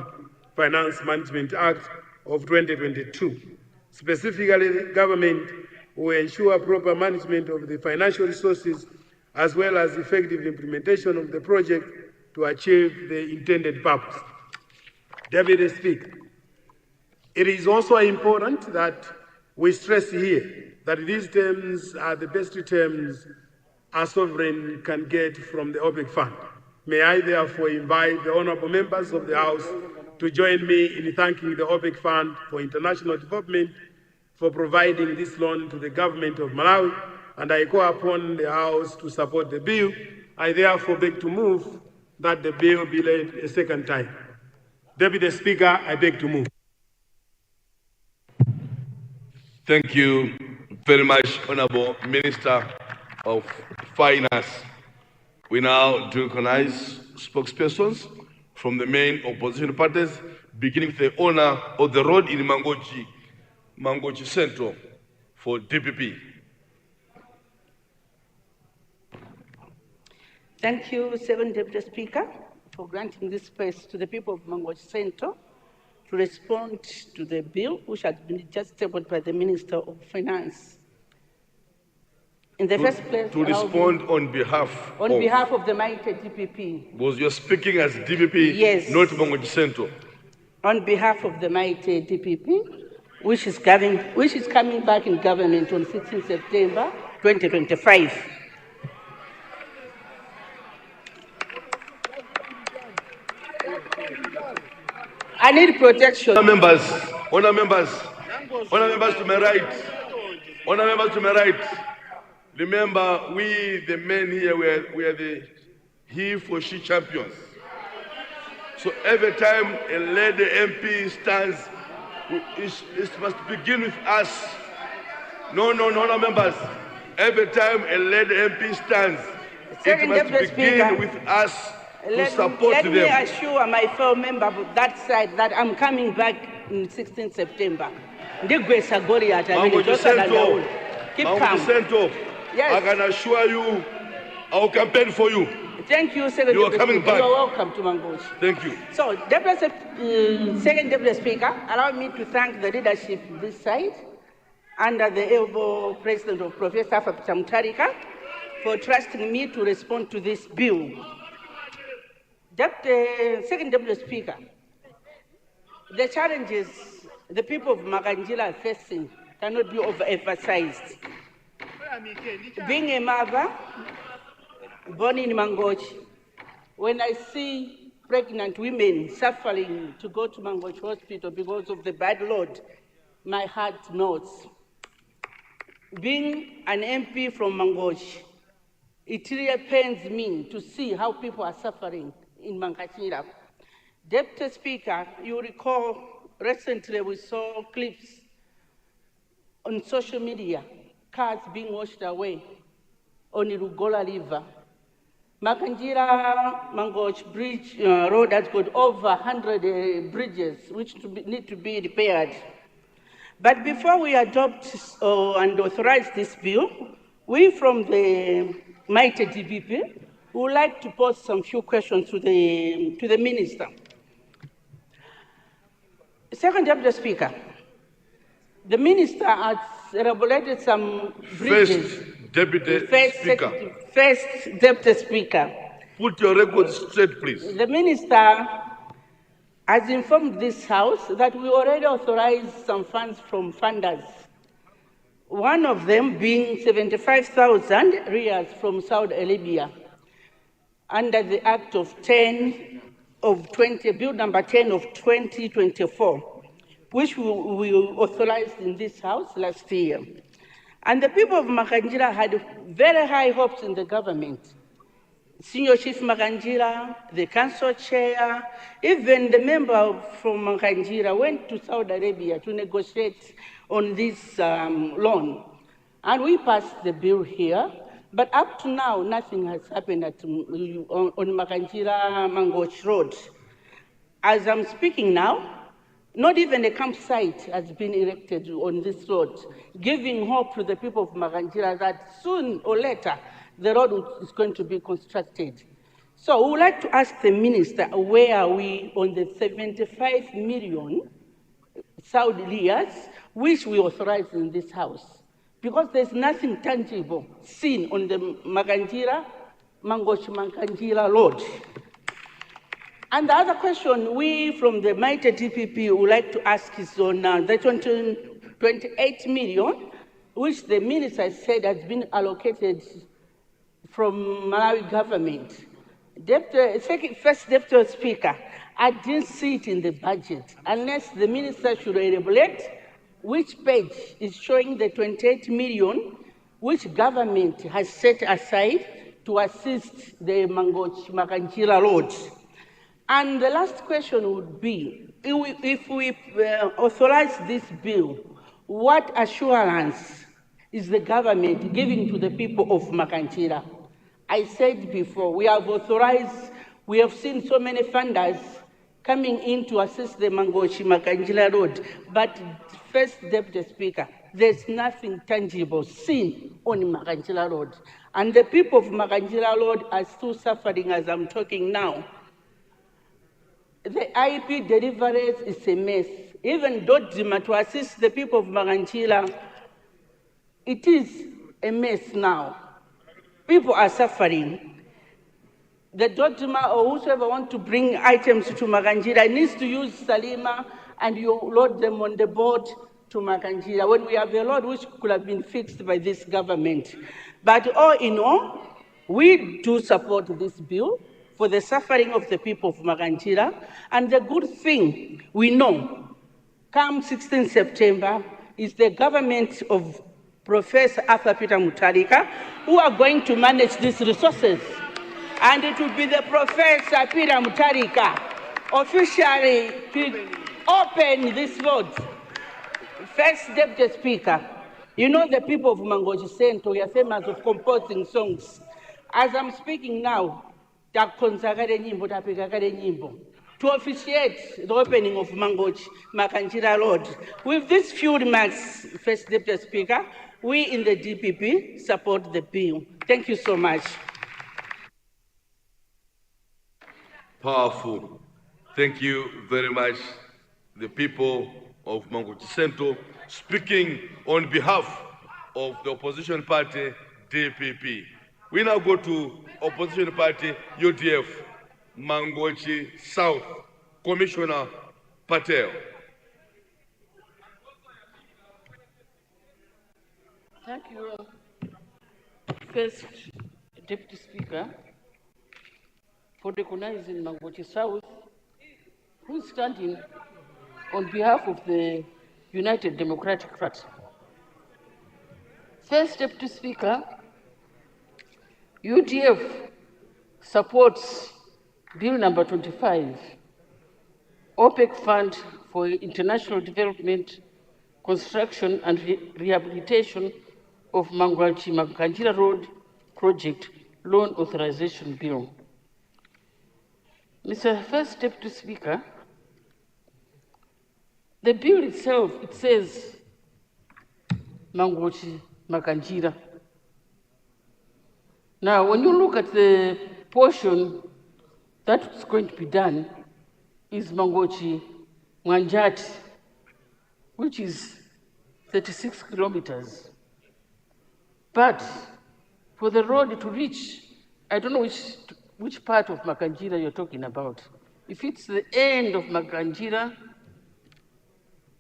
Finance Management Act of 2022. Specifically, the government will ensure proper management of the financial resources as well as effective implementation of the project to achieve the intended purpose. Deputy Speaker, it is also important that we stress here that these terms are the best terms a sovereign can get from the OPEC Fund. May I therefore invite the honorable members of the House to join me in thanking the OPEC Fund for International Development for providing this loan to the government of Malawi, and I call upon the House to support the bill. I therefore beg to move that the bill be laid a second time. Deputy Speaker, I beg to move. Thank you very much, Honorable Minister of Finance. We now do recognize spokespersons from the main opposition parties, beginning with the owner of the road in Mangochi Central for DPP. Thank you, Second Deputy Speaker, for granting this space to the people of Mangochi Central to respond to the bill, which has been just tabled by the Minister of Finance. In the first place, to respond on behalf of the mighty DPP. Was you speaking as DPP? Yes. Not Mangochi Central. On behalf of the mighty DPP, which is coming back in government on 16 September 2025. I need protection. Honor members to my right. Honor members to my right. Remember, we, the men here, we are the he for she champions. So every time a lady MP stands, it must begin with us. No, members. Every time a lady MP stands, it must begin with us to support them. Let me assure my fellow member of that side that I'm coming back on 16 September. Keep calm. Yes. I can assure you, I will campaign for you. Thank you, Second You are coming back. You are welcome to Mangochi. Thank you. So, Second Deputy Speaker, allow me to thank the leadership this side, under the able President of Professor Chamtarika, for trusting me to respond to this bill. Second Deputy Speaker, the challenges the people of Makanjira are facing cannot be overemphasized. Being a mother, born in Mangochi, when I see pregnant women suffering to go to Mangochi Hospital because of the bad load, my heart melts. Being an MP from Mangochi, it really pains me to see how people are suffering in Mankachira. Deputy Speaker, you recall recently we saw clips on social media, cars being washed away on the Rugola River. Makanjira Mangochi Bridge Road has got over 100 bridges which need to be repaired. But before we adopt and authorize this bill, we from the mighty DPP would like to pose some few questions to the Minister. Second Deputy Speaker, the Minister has elaborated some bridges. First Deputy Speaker. First Deputy Speaker. Put your records straight, please. The Minister has informed this House that we already authorized some funds from funders. One of them being 75,000 riyals from Saudi Arabia under the Act of 10 of 20, Bill number 10 of 2024, which we authorized in this House last year. And the people of Makanjira had very high hopes in the government. Senior Chief Makanjira, the council chair, even the member from Makanjira went to Saudi Arabia to negotiate on this loan. And we passed the bill here, but up to now, nothing has happened on Makanjira Mangochi Road. As I'm speaking now, Not even a campsite has been erected on this road, giving hope to the people of Maganjira that soon or later the road is going to be constructed. So we would like to ask the minister, where are we on the 75 million Saudi riyals which we authorized in this house? Because there's nothing tangible seen on the Mangochi-Makanjira road. And the other question we from the Mighty DPP would like to ask is on the 28 million, which the minister said has been allocated from Malawi government. First Deputy Speaker, I didn't see it in the budget, unless the minister should elaborate which page is showing the 28 million which government has set aside to assist the Makanjira road. And the last question would be, if we authorize this bill, what assurance is the government giving to the people of Makanjira? I said before, we have authorized, we have seen so many funders coming in to assist the Makanjira road, but First Deputy Speaker, there's nothing tangible seen on Makanjira road. And the people of Makanjira road are still suffering as I'm talking now. The IP deliveries is a mess. Even Dodima to assist the people of Makanjira, it is a mess now. People are suffering. The Dodima or whoever want to bring items to Makanjira needs to use Salima and you load them on the boat to Makanjira when we have a road which could have been fixed by this government. But all in all, we do support this bill for the suffering of the people of Makanjira. And the good thing we know, come 16 September, is the government of Professor Arthur Peter Mutharika who are going to manage these resources. And it will be the Professor Peter Mutharika officially to open this road. First Deputy Speaker, you know the people of Mangochi Center, we are famous of composing songs. As I'm speaking now, to officiate the opening of Mangochi Makanjira Road. With these few remarks, First Deputy Speaker, we in the DPP support the bill. Thank you so much. Powerful. Thank you very much, the people of Mangochi Center, speaking on behalf of the opposition party, DPP. We now go to opposition party, UDF, Mangochi South, Commissioner Patel. Thank you, First Deputy Speaker, for recognizing Mangochi South, who is standing on behalf of the United Democratic Party. First Deputy Speaker, UDF supports Bill number 25, OPEC Fund for International Development, Construction and Rehabilitation of Makanjira Road Project Loan Authorization Bill. Mr. First Deputy Speaker, the bill itself, it says Mangochi Makanjira. Now, when you look at the portion that's going to be done, is Mangochi Mwanjati, which is 36 kilometers. But for the road to reach, I don't know which part of Makanjira you're talking about. If it's the end of Makanjira,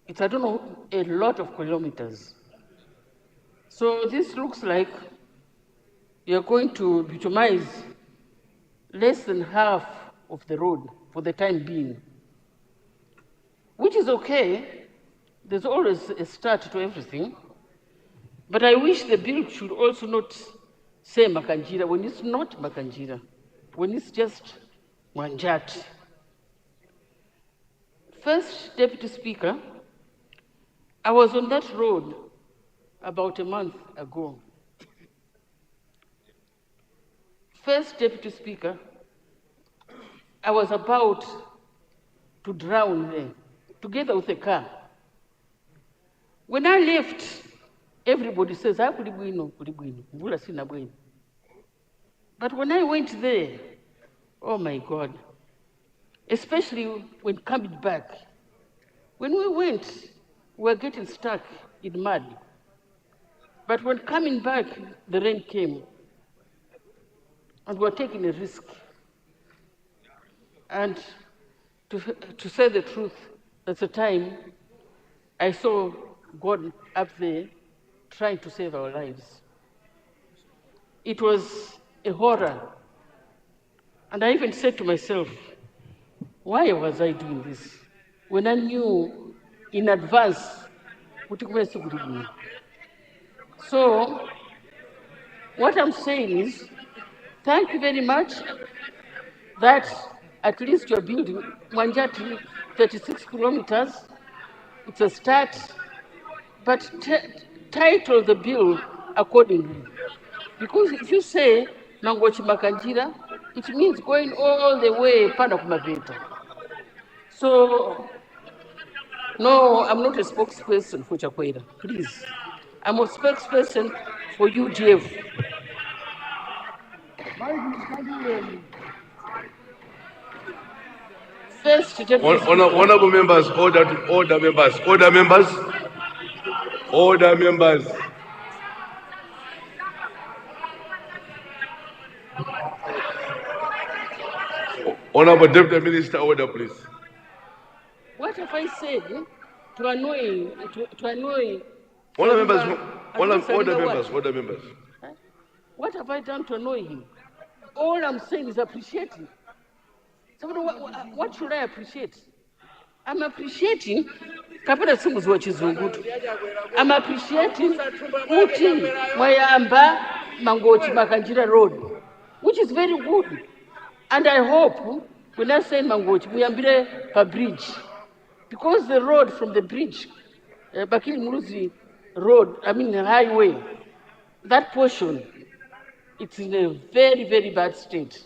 it's, I don't know, a lot of kilometers. So this looks like you're going to bitumize less than half of the road for the time being, which is okay. There's always a start to everything. But I wish the bill should also not say Makanjira when it's not Makanjira, when it's just Mwanjati. First Deputy Speaker, I was on that road about a month ago. First Deputy Speaker, I was about to drown there. together with a car. When I left, everybody says, "Ah, kuli bwino, mvula sina bwino." But when I went there, oh my God, especially when coming back, when we went, we were getting stuck in mud. But when coming back, the rain came, and we were taking a risk. And to say the truth, at the time, I saw God up there trying to save our lives. It was a horror. And I even said to myself, why was I doing this? When I knew in advance, so what I'm saying is, thank you very much that at least you're building Wanjati 36 kilometers. It's a start, but title the bill accordingly. Because if you say Mangochi Makanjira, it means going all the way Panakumaveta. So, no, I'm not a spokesperson for Chakwera, please. I'm a spokesperson for UDF. First, Honorable members, order members, order members, order members. Honorable Deputy Minister, order, please. What have I said to annoy, to annoy? Order members, order members, order members. What have I done to annoy him? All I'm saying is appreciating. So what should I appreciate? I'm appreciating kapena simu ziwachizungutu. I'm appreciating Uti Mwayamba Mangochi Makanjira Road, which is very good. And I hope when I say Mangochi, Muyambire per bridge. Because the road from the bridge, Bakili Muruzi Road, I mean the highway, that portion, it's in a very, very bad state.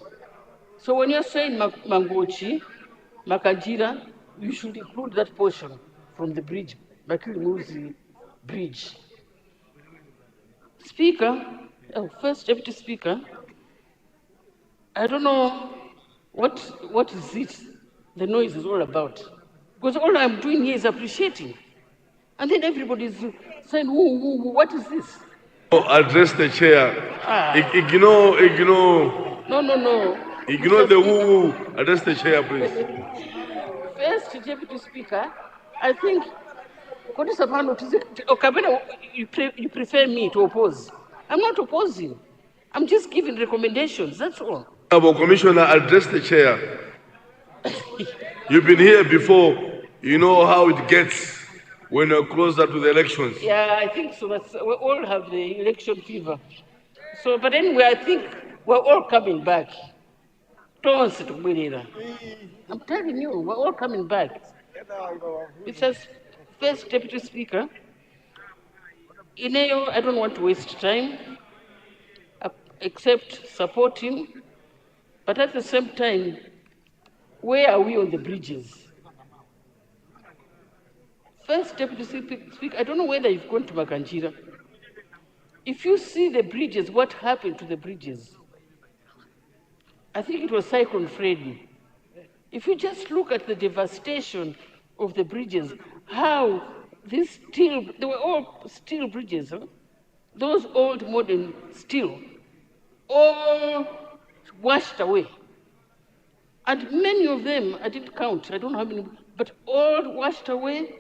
So when you're saying Mangochi, Makanjira, you should include that portion from the bridge, Bakili Muruzi Bridge. Speaker, first Deputy Speaker, I don't know what is it the noise is all about. Because all I'm doing here is appreciating. And then everybody is saying, what is this? Address the chair. Ignore. No. Ignore the woo. Address the chair, please. First, Deputy Speaker, I think, you prefer me to oppose. I'm not opposing. I'm just giving recommendations, that's all. Commissioner, address the chair. You've been here before. You know how it gets when you're closer to the elections. Yeah, I think so. We all have the election fever. So, but anyway, I think we're all coming back. I'm telling you, we're all coming back. It says, first Deputy Speaker, Ineo, I don't want to waste time, except support him, but at the same time, where are we on the bridges? First Deputy Speaker, I don't know whether you've gone to Makanjira. If you see the bridges, what happened to the bridges? I think it was Cyclone Freddy. If you just look at the devastation of the bridges, how they were all steel bridges, huh? Those old modern steel, all washed away. And many of them, I didn't count, I don't know how many, but all washed away.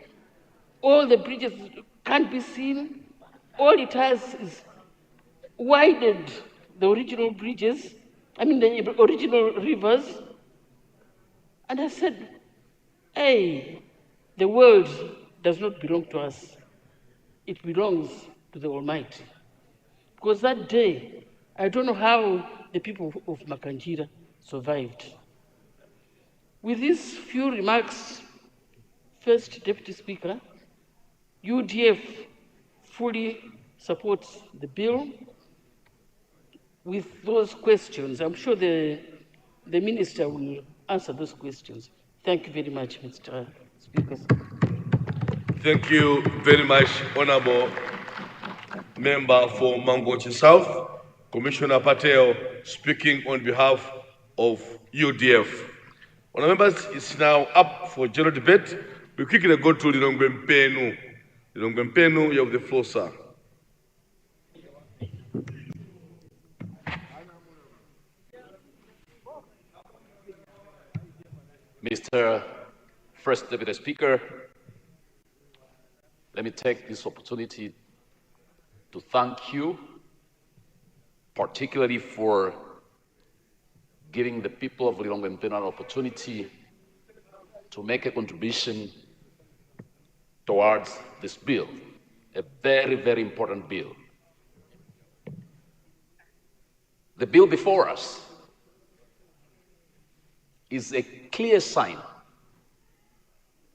All the bridges can't be seen. All it has is widened the original bridges, the original rivers. And I said, hey, the world does not belong to us. It belongs to the Almighty. Because that day, I don't know how the people of Makanjira survived. With these few remarks, first Deputy Speaker, UDF fully supports the bill. With those questions, I'm sure the Minister will answer those questions. Thank you very much, Mr. Speaker. Thank you very much, Honorable Member for Mangochi South, Commissioner Patel, speaking on behalf of UDF. Honorable members, it's now up for general debate. We quickly go to Lilongwe Mpenu. Lilongwe Mpenu, you have the floor, sir. Mr. First Deputy Speaker, let me take this opportunity to thank you, particularly for giving the people of Lilongwe Mpeno an opportunity to make a contribution towards this bill, a very, very important bill. The bill before us is a clear sign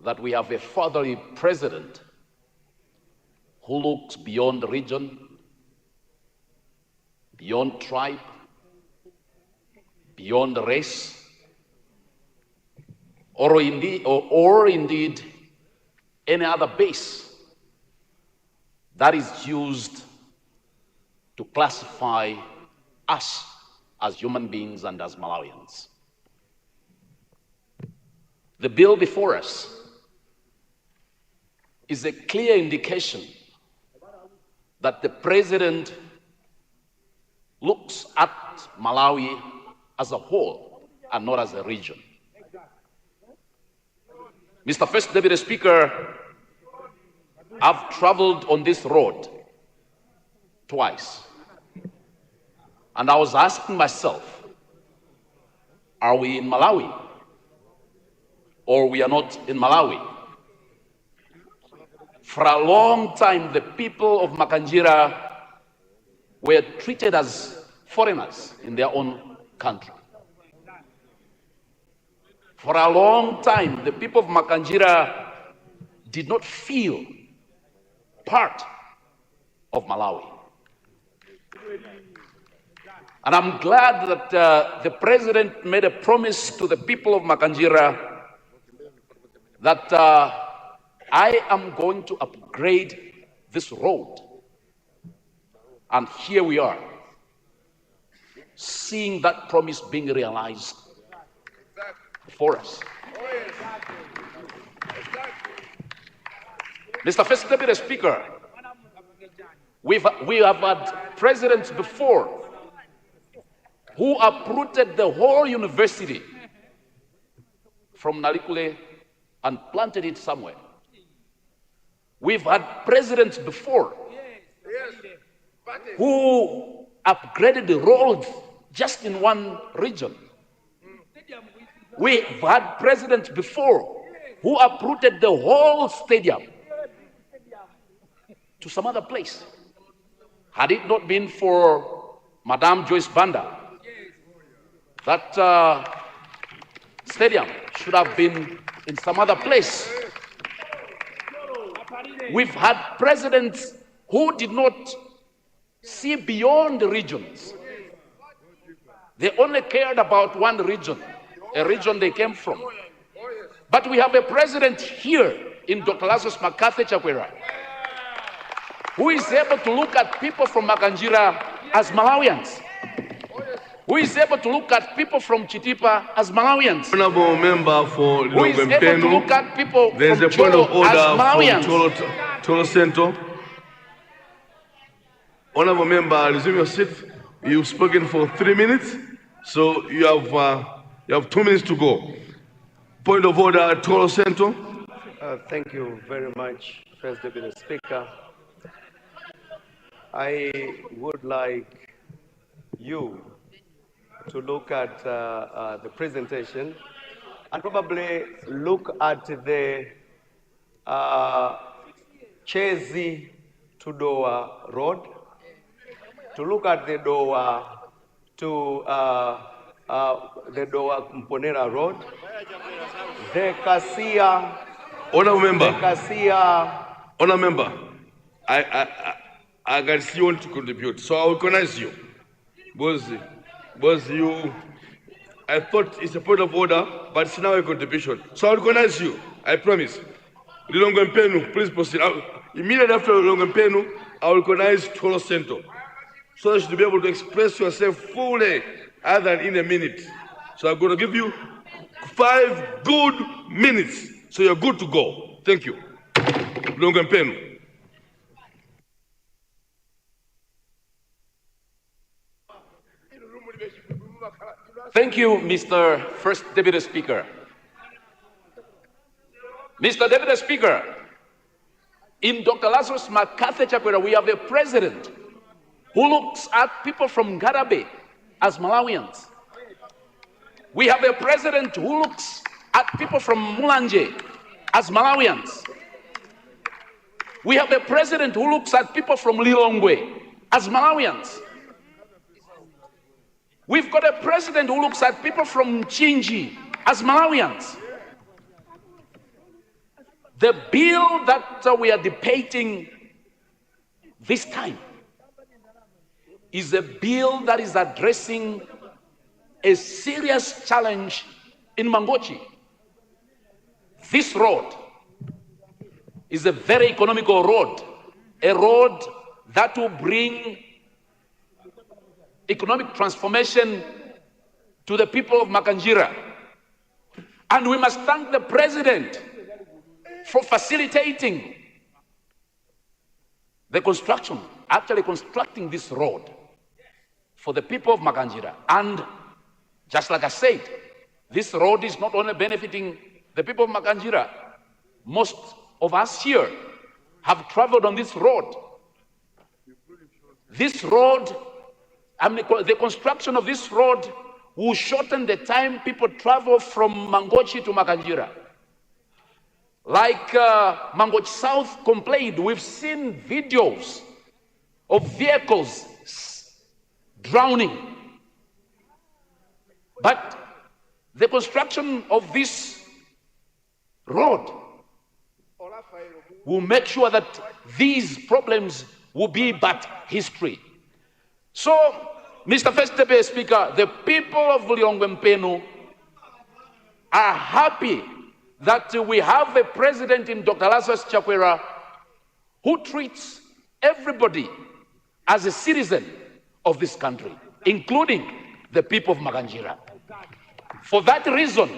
that we have a fatherly president who looks beyond region, beyond tribe, beyond race, or indeed any other base that is used to classify us as human beings and as Malawians. The bill before us is a clear indication that the president looks at Malawi as a whole and not as a region. Mr. First Deputy Speaker, I've traveled on this road twice, and I was asking myself, are we in Malawi or we are not in Malawi? For a long time, the people of Makanjira were treated as foreigners in their own country. For a long time, the people of Makanjira did not feel part of Malawi. And I'm glad that the president made a promise to the people of Makanjira that I am going to upgrade this road. And here we are, seeing that promise being realized before us. Mr. First Deputy Speaker, we have had presidents before who uprooted the whole university from Nalikule and planted it somewhere. We've had presidents before who upgraded the roads just in one region. We've had presidents before who uprooted the whole stadium to some other place. Had it not been for Madame Joyce Banda, that stadium should have been in some other place. We've had presidents who did not see beyond the regions. They only cared about one region, a region they came from. But we have a president here in Dr. Lazarus McCarthy Chakwera who is able to look at people from Makanjira as Malawians, who is able to look at people from Chitipa as Malawians, Honorable member for who is able to look at people there's from a point Cholo of order as Malawians. from Tolo Center. Honorable member, resume your seat. You've spoken for 3 minutes, so you have 2 minutes to go. Point of order, Tolo Center. Thank you very much, First Deputy Speaker. I would like you to look at the presentation and probably look at the Chezi to Doha Road, to look at the Doha to the Doha Mponera Road, the Kasia. Honorable member. The Kasia. Honorable member, I can see you want to contribute, so I will recognize you. Because you, I thought it's a point of order, but it's now a contribution. So I recognize you. I promise. Lilongwe Mpenu, please proceed. Immediately after Lilongwe Mpenu, I will recognize Tolo Center, so that you should be able to express yourself fully, other than in a minute. So I'm going to give you 5 good minutes, so you're good to go. Thank you. Lilongwe Mpenu. Thank you, Mr. First Deputy Speaker. Mr. Deputy Speaker, in Dr. Lazarus McCarthy Chakwera, we have a president who looks at people from Garabe as Malawians. We have a president who looks at people from Mulanje as Malawians. We have a president who looks at people from Lilongwe as Malawians. We've got a president who looks at people from Chinji as Malawians. The bill that we are debating this time is a bill that is addressing a serious challenge in Mangochi. This road is a very economical road, a road that will bring economic transformation to the people of Makanjira. And we must thank the president for facilitating the construction, actually constructing this road for the people of Makanjira. And just like I said, this road is not only benefiting the people of Makanjira. Most of us here have traveled on this road. This road, the construction of this road will shorten the time people travel from Mangochi to Makanjira. Like Mangochi South complained, we've seen videos of vehicles drowning. But the construction of this road will make sure that these problems will be but history. So, Mr. First Deputy Speaker, the people of Lilongwe Mpenu are happy that we have a president in Dr. Lazarus Chakwera who treats everybody as a citizen of this country, including the people of Makanjira. For that reason,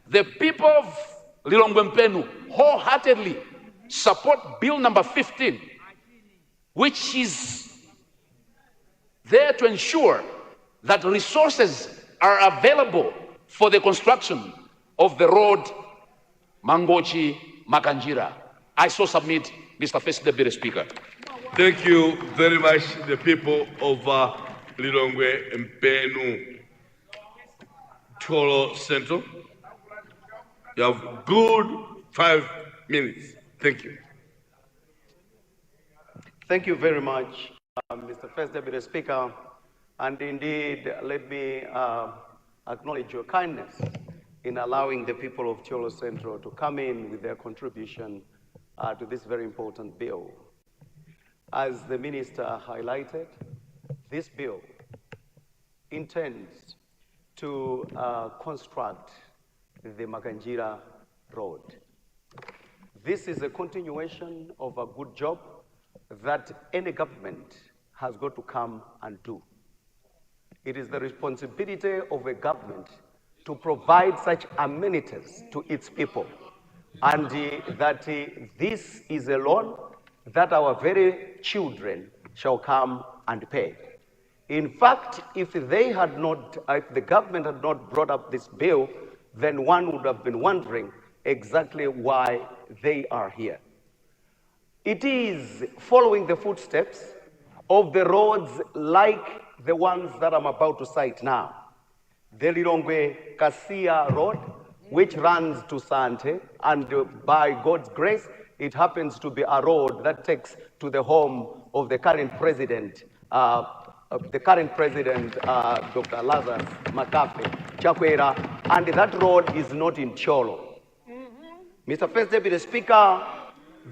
the people of Lilongwe Mpenu wholeheartedly support Bill number 15, which is there to ensure that resources are available for the construction of the road Mangochi Makanjira. I so submit, Mr. First Deputy Speaker. Thank you very much, the people of Lilongwe Mpenu Tolo Central. You have good 5 minutes. Thank you. Thank you very much, Mr. First Deputy Speaker. And indeed, let me acknowledge your kindness in allowing the people of Cholo Central to come in with their contribution to this very important bill. As the minister highlighted, this bill intends to construct the Makanjira Road. This is a continuation of a good job that any government has got to come and do. It is the responsibility of a government to provide such amenities to its people, and that this is a loan that our very children shall come and pay. In fact, if the government had not brought up this bill, then one would have been wondering exactly why they are here. It is following the footsteps of the roads like the ones that I'm about to cite now. The Lilongwe Kasia Road, which runs to Sante, and by God's grace, it happens to be a road that takes to the home of the current president, Dr. Lazarus McCarthy Chakwera, and that road is not in Cholo. Mr. First Deputy Speaker,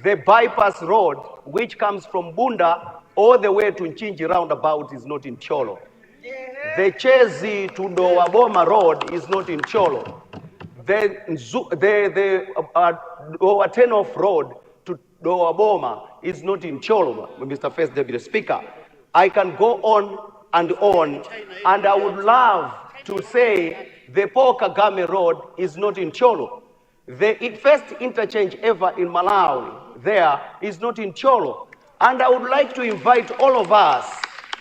the bypass road, which comes from Bunda all the way to Nchinji roundabout, is not in Cholo. The Chezi to Ndoaboma road is not in Cholo. our turn-off road to Doa Boma is not in Cholo, Mr. First Deputy Speaker. I can go on, and I would love to say the Paul Kagame Road is not in Cholo. The first interchange ever in Malawi there is not in Cholo. And I would like to invite all of us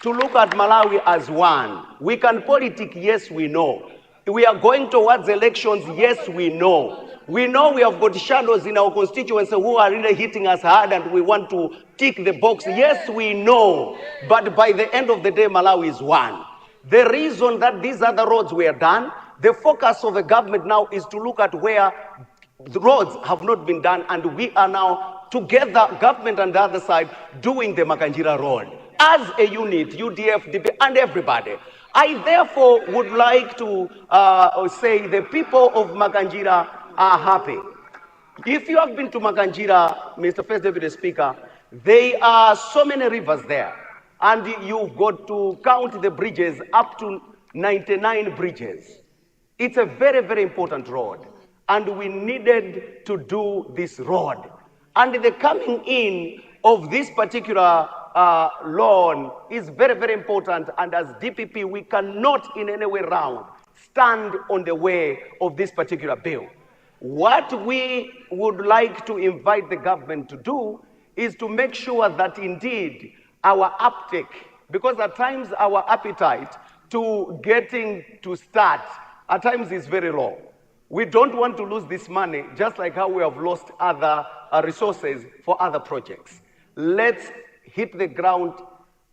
to look at Malawi as one. We can politic, yes, we know. We are going towards elections, yes, we know. We know we have got shadows in our constituency who are really hitting us hard and we want to tick the box. Yes, we know. But by the end of the day, Malawi is one. The reason that these other roads were done, the focus of the government now is to look at where the roads have not been done, and we are now together, government and the other side, doing the Makanjira Road as a unit, UDF, DP, and everybody. I therefore would like to say the people of Makanjira are happy. If you have been to Makanjira, Mr. First Deputy Speaker, there are so many rivers there, and you've got to count the bridges, up to 99 bridges. It's a very, very important road, and we needed to do this road. And the coming in of this particular loan is very, very important, and as DPP, we cannot in any way round stand on the way of this particular bill. What we would like to invite the government to do is to make sure that indeed our uptake, because at times our appetite to getting to start at times is very low. We don't want to lose this money, just like how we have lost other resources for other projects. Let's hit the ground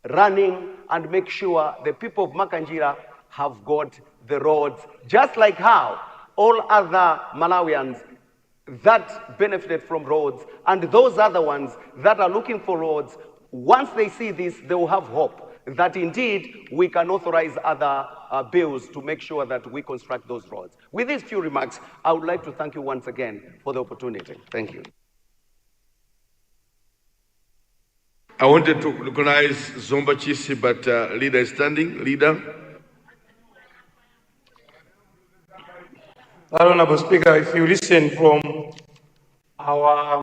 running and make sure the people of Makanjira have got the roads, just like how all other Malawians that benefited from roads and those other ones that are looking for roads, once they see this, they will have hope that indeed we can authorize other bills to make sure that we construct those roads. With these few remarks, I would like to thank you once again for the opportunity. Thank you. I wanted to recognize Zomba Chisi, but leader is standing. Leader. Honorable Speaker, if you listen from our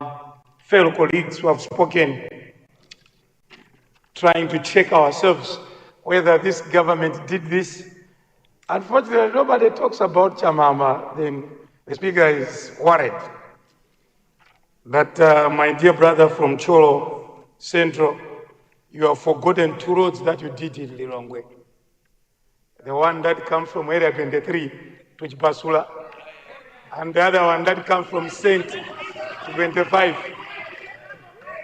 fellow colleagues who have spoken, trying to check ourselves whether this government did this. Unfortunately, nobody talks about Chamama, then the Speaker is worried. But my dear brother from Cholo Central, you have forgotten two roads that you did in Lilongwe. The one that comes from Area 23 to Chipasula, and the other one that comes from Saint to 25.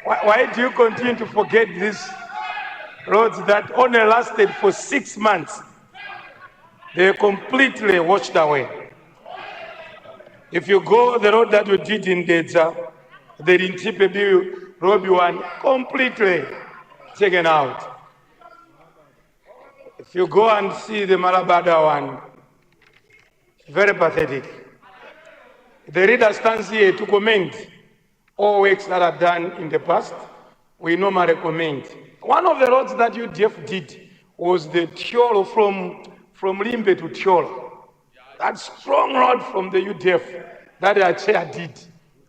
Why do you continue to forget these roads that only lasted for 6 months? They completely washed away. If you go the road that you did in Dedza, the Rinchipe Robi one, completely taken out. If you go and see the Malabada one, very pathetic. The reader stands here to commend all works that are done in the past. We normally recommend. One of the roads that UDF did was the Cholo from Limbe to Cholo. That strong road from the UDF that our chair did.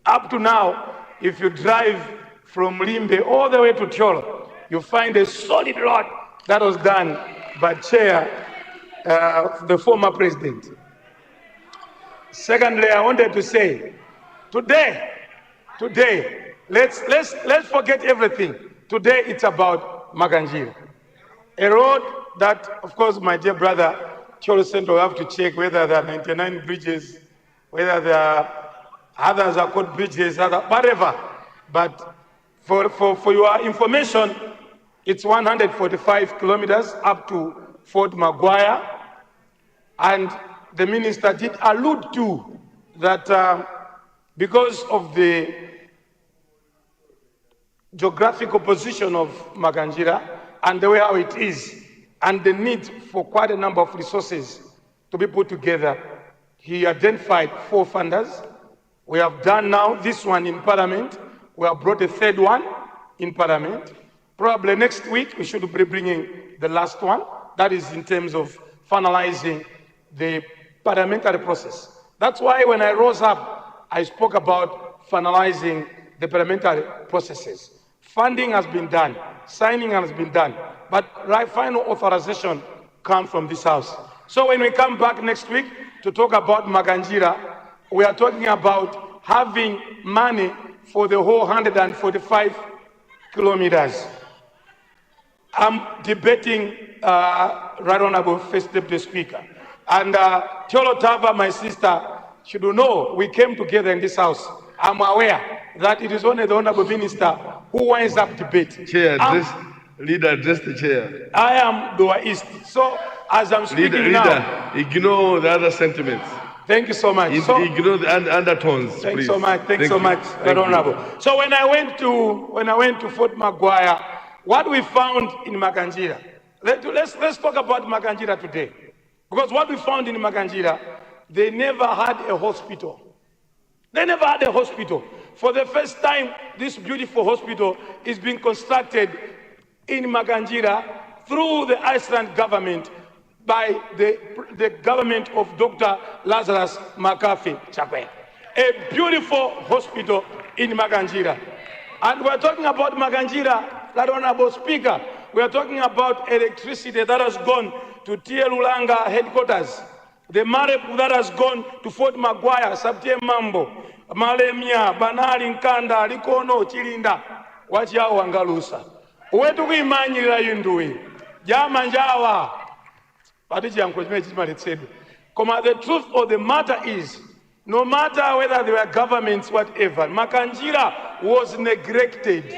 Up to now, if you drive from Limbe all the way to Cholo, you find a solid road that was done by chair, the former president. Secondly, I wanted to say, today, let's forget everything. Today it's about Makanjira. A road that, of course, my dear brother, Cholo Central will have to check whether there are 99 bridges, whether there are others are called bridges, whatever. But for your information, it's 145 kilometers up to Fort Maguire. And the minister did allude to that because of the geographical position of Makanjira and the way how it is, and the need for quite a number of resources to be put together, he identified 4 funders. We have done now this one in Parliament. We have brought a third one in Parliament. Probably next week we should be bringing the last one. That is in terms of finalizing the parliamentary process. That's why when I rose up, I spoke about finalizing the parliamentary processes. Funding has been done, signing has been done, but final authorization comes from this House. So when we come back next week to talk about Maganjira, we are talking about having money for the whole 145 kilometers. I'm debating Right Honorable First Deputy Speaker. And Tiolo Tava, my sister, should know we came together in this House. I'm aware that it is only the Honorable Minister who winds up debate. Chair, leader, address the chair. I am Doa East. So as I'm speaking now... Ignore the other sentiments. Thank you so much. Ignore the undertones, Thank please. you so much. Thanks so much, Right Honorable. So when I went to Fort Maguire, what we found in Maganjira, let's talk about Maganjira today. Because what we found in Maganjira, they never had a hospital. They never had a hospital. For the first time, this beautiful hospital is being constructed in Maganjira through the Iceland government by the government of Dr. Lazarus Makafe Chakwera. A beautiful hospital in Maganjira. And we're talking about Maganjira, that Honorable Speaker. We're talking about electricity that has gone to Tielulanga headquarters. The Marep that has gone to Fort Maguire, Sabtie Mambo, Malemia, Banali, Nkanda, Likono, Chilinda, Wachia Wangalusa. Wetu kuimanyira yundui. Jama njawa. The truth of the matter is, no matter whether they were governments, whatever, Maganjira was neglected.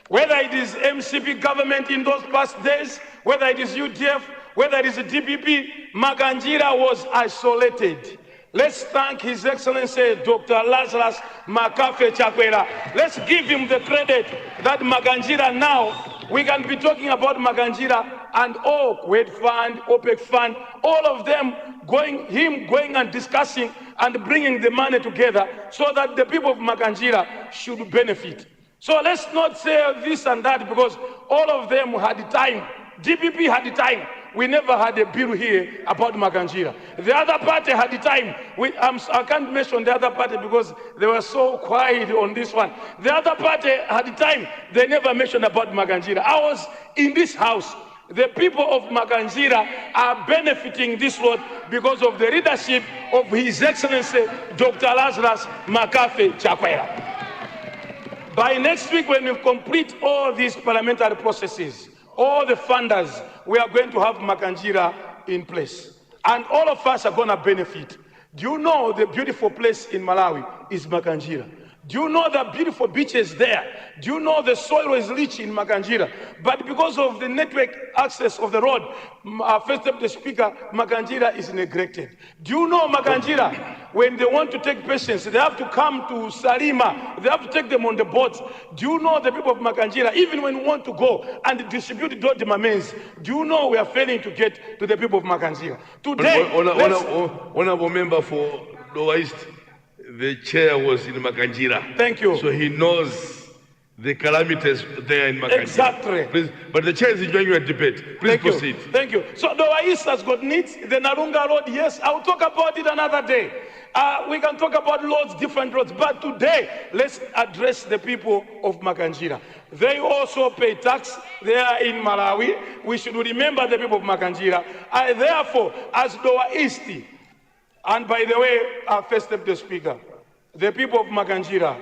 Whether it is MCP government in those past days, whether it is UDF, whether it is the DPP, Maganjira was isolated. Let's thank His Excellency Dr. Lazarus Makafe Chakwera. Let's give him the credit that Maganjira now, we can be talking about Maganjira and Kuwait Fund, OPEC Fund, all of them going and discussing and bringing the money together so that the people of Maganjira should benefit. So let's not say this and that because all of them had the time. DPP had the time. We never had a bill here about Maganjira. The other party had the time. I can't mention the other party because they were so quiet on this one. The other party had the time. They never mentioned about Maganjira. I was in this house. The people of Maganjira are benefiting this road because of the leadership of His Excellency Dr. Lazarus Makafe Chakwera. By next week, when we complete all these parliamentary processes, all the funders, we are going to have Maganjira in place. And all of us are going to benefit. Do you know the beautiful place in Malawi is Maganjira? Do you know the beautiful beaches there? Do you know the soil is rich in Maganjira? But because of the network access of the road, First Deputy Speaker, Maganjira is neglected. Do you know Maganjira, when they want to take patients, they have to come to Salima, they have to take them on the boats. Do you know the people of Maganjira, even when we want to go and distribute the mamens, do you know we are failing to get to the people of Maganjira? Today, Honorable member for Lower East, the chair was in Maganjira. Thank you. So he knows the calamities there in Maganjira. Exactly. Please, but the chair is enjoying your debate. Please proceed. Thank you. So the East has got needs. The Narunga Road, yes, I'll talk about it another day. We can talk about roads, different roads, but today, let's address the people of Maganjira. They also pay tax. They are in Malawi. We should remember the people of Maganjira. Therefore, as Doa East, and by the way, our First Deputy Speaker, the people of Maganjira,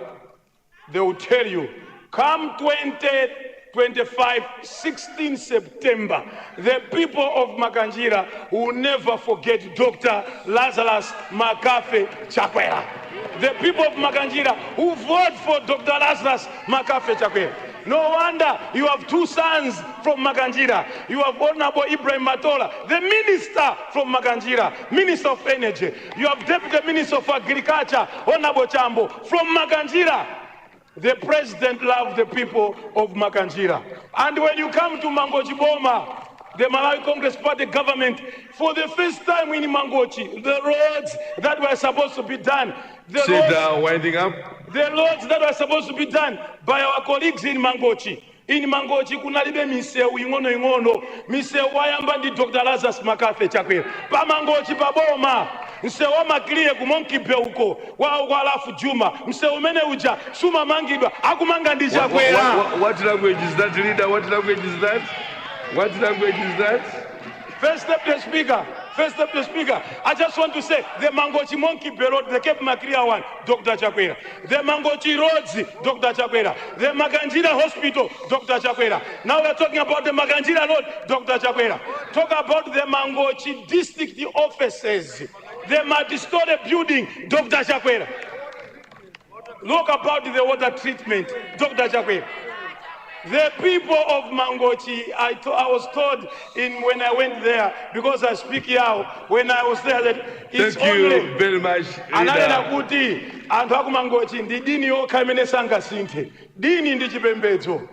they will tell you, come 2025, 16 September, the people of Maganjira will never forget Dr. Lazarus Makafe Chakwera. The people of Maganjira who vote for Dr. Lazarus Makafe Chakwera. No wonder you have two sons from Maganjira. You have Honorable Ibrahim Matola, the minister from Maganjira, Minister of Energy. You have Deputy Minister of Agriculture, Honorable Chambo, from Maganjira. The president loved the people of Maganjira. And when you come to Mangochi Boma, the Malawi Congress Party government, for the first time in Mangochi, the roads that were supposed to be done, winding up. The roads that were supposed to be done by our colleagues in Mangochi. In Mangochi, kunalibe miseu ingono, miseu wayamba di Dr. Lazarus Makafe Chakwera. Pa Mangochi, pa Boma. msewu makiliye kumonkipe uko wa alafu Juma msewu mene uja suma mangidwa akumanga ndi Chakwera. What language is that, leader? What language is that? What language is that? First Deputy Speaker, I just want to say the Mangochi Monkey Road, the Cape Macria one, Dr. Chakwera. The Mangochi Roads, Dr. Chakwera. The Maganjira Hospital, Dr. Chakwera. Now we're talking about the Maganjira Road, Dr. Chakwera. Talk about the Mangochi district offices, the multi-story building, Dr. Chakwera. Look about the water treatment, Dr. Chakwera. The people of Mangochi, I was told when I went there, because I speak Yao, when I was there, that it's Thank you very much. Ananena kuti anthu aku Mangochi ndi dini yokha imene sangasinthe. Dini ndi chipembedzo.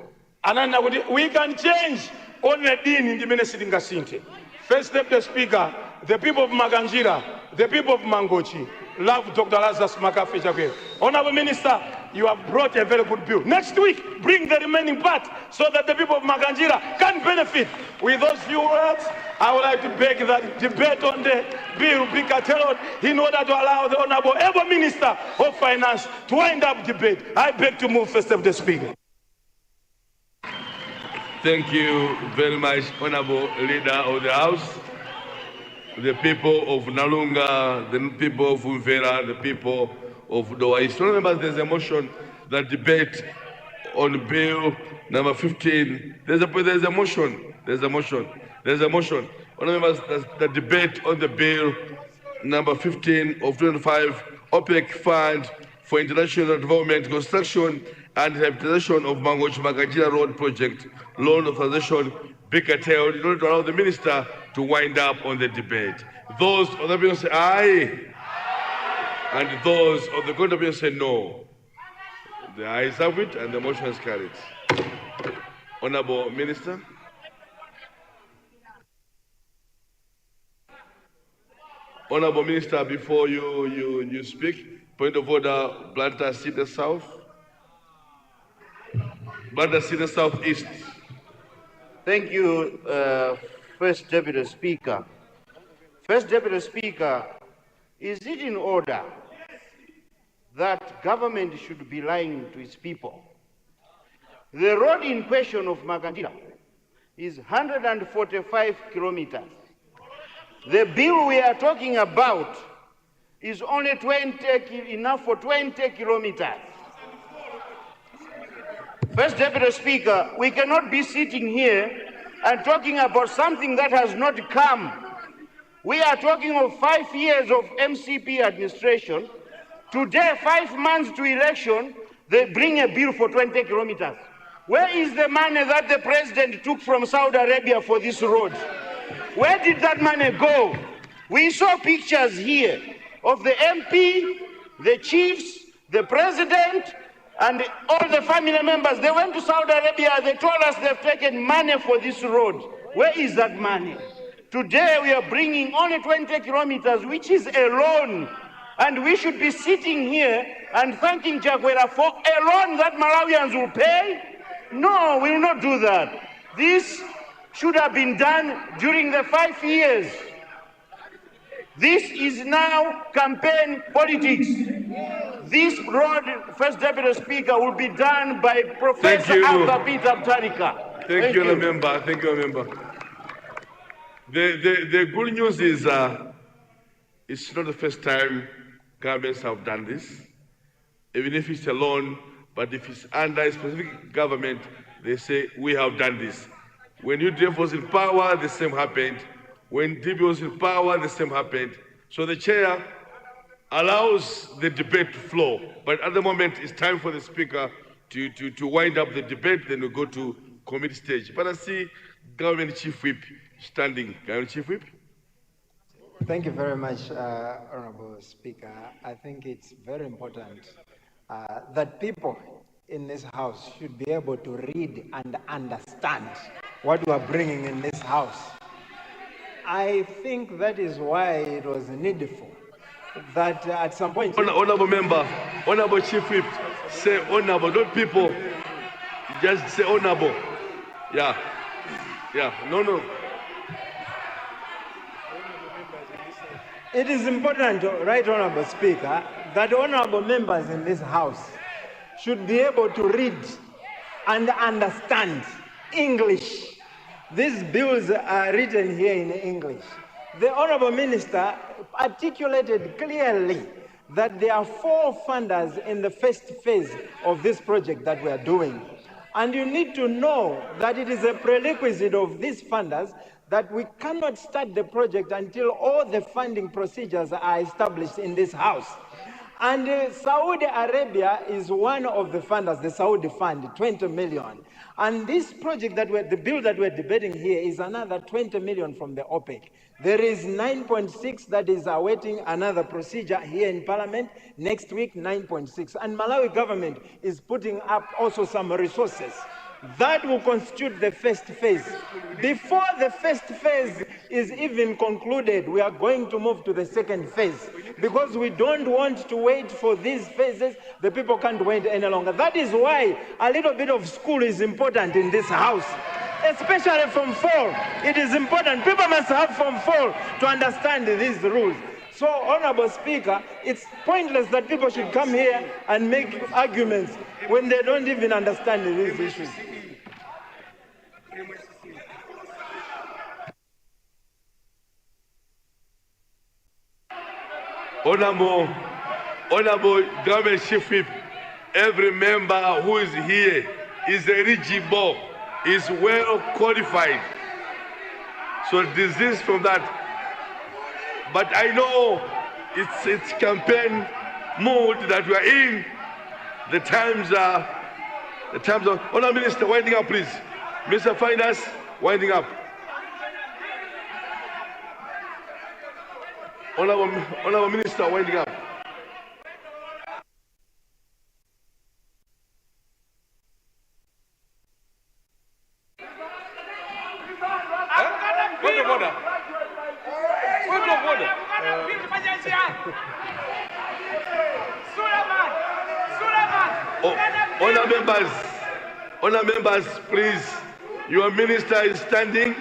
Ananena kuti we can change only dini ndi imene sitingasinthe. First Deputy Speaker, the people of Maganjira, the people of Mangochi love Dr. Lazarus Makafe Chakwera. Honorable Minister, you have brought a very good bill. Next week, bring the remaining part so that the people of Maganjira can benefit. With those few words, I would like to beg that debate on the bill be curtailed in order to allow the Honorable Ever Minister of Finance to wind up debate. I beg to move First Deputy Speaker. Thank you very much, Honorable Leader of the House. The people of Nalunga, the people of Umvera, the people of Doa. So remember, there's a motion that debate on bill number 15. There's a motion. Remember, the debate on the bill number 15 of 25 OPEC Fund for International Development, Construction and Rehabilitation of Mangochi Maganjira Road Project, loan authorization, be curtailed in order to allow the minister to wind up on the debate. Those of the people say aye, and those of the contrary say no. The ayes have it, and the motion is carried. Honorable Minister. Honorable Minister, before you speak, point of order, Blantyre City South. Blantyre City Southeast. Thank you, First Deputy Speaker. First Deputy Speaker, is it in order that government should be lying to its people? The road in question of Maganjira is 145 kilometers. The bill we are talking about is only enough for 20 kilometers. First Deputy Speaker, we cannot be sitting here and talking about something that has not come. We are talking of 5 years of MCP administration. Today, 5 months to election, they bring a bill for 20 kilometers. Where is the money that the president took from Saudi Arabia for this road? Where did that money go? We saw pictures here of the MP, the chiefs, the president, and all the family members. They went to Saudi Arabia, they told us they've taken money for this road. Where is that money? Today we are bringing only 20 kilometers, which is a loan. And we should be sitting here and thanking Chakwera for a loan that Malawians will pay? No, we will not do that. This should have been done during the 5 years. This is now campaign politics. This road, First Deputy Speaker, will be done by Professor Arthur Peter Mutharika. Thank you, member. Thank you, member. The good news is it's not the first time governments have done this. Even if it's a loan, but if it's under a specific government, they say, we have done this. When UDF was in power, the same happened. When DB was in power, the same happened. So the chair allows the debate to flow. But at the moment, it's time for the speaker to wind up the debate, then we go to committee stage. But I see Government Chief Whip standing. Government Chief Whip. Thank you very much, Honorable Speaker. I think it's very important that people in this House should be able to read and understand what we are bringing in this House. I think that is why it was needful that at some point... Honorable member, Honorable Chief Whip, say honorable, not people, just say honorable. Yeah, no. It is important, Right Honorable Speaker, that honorable members in this House should be able to read and understand English. These bills are written here in English. The Honorable Minister articulated clearly that there are 4 funders in the first phase of this project that we are doing. And you need to know that it is a prerequisite of these funders that we cannot start the project until all the funding procedures are established in this House. And Saudi Arabia is one of the funders, the Saudi fund, 20 million. And this project the bill that we're debating here is another 20 million from the OPEC. There is 9.6 that is awaiting another procedure here in Parliament. Next week, 9.6. And Malawi government is putting up also some resources. That will constitute the first phase. Before the first phase is even concluded, we are going to move to the second phase because we don't want to wait for these phases. The people can't wait any longer. That is why a little bit of school is important in this House, especially from 4. It is important. People must have from 4 to understand these rules. So, Honorable Speaker, it's pointless that people should come here and make arguments when they don't even understand these issues. Honorable Government Chief Whip, every member who is here is eligible, is well qualified. So desist from that. But I know it's campaign mood that we are in. The times are Honourable Minister, winding up, please. Mr. Finance, winding up. Honourable Minister, winding up. Point of order. Point of order. Honourable members, please. Your minister is standing.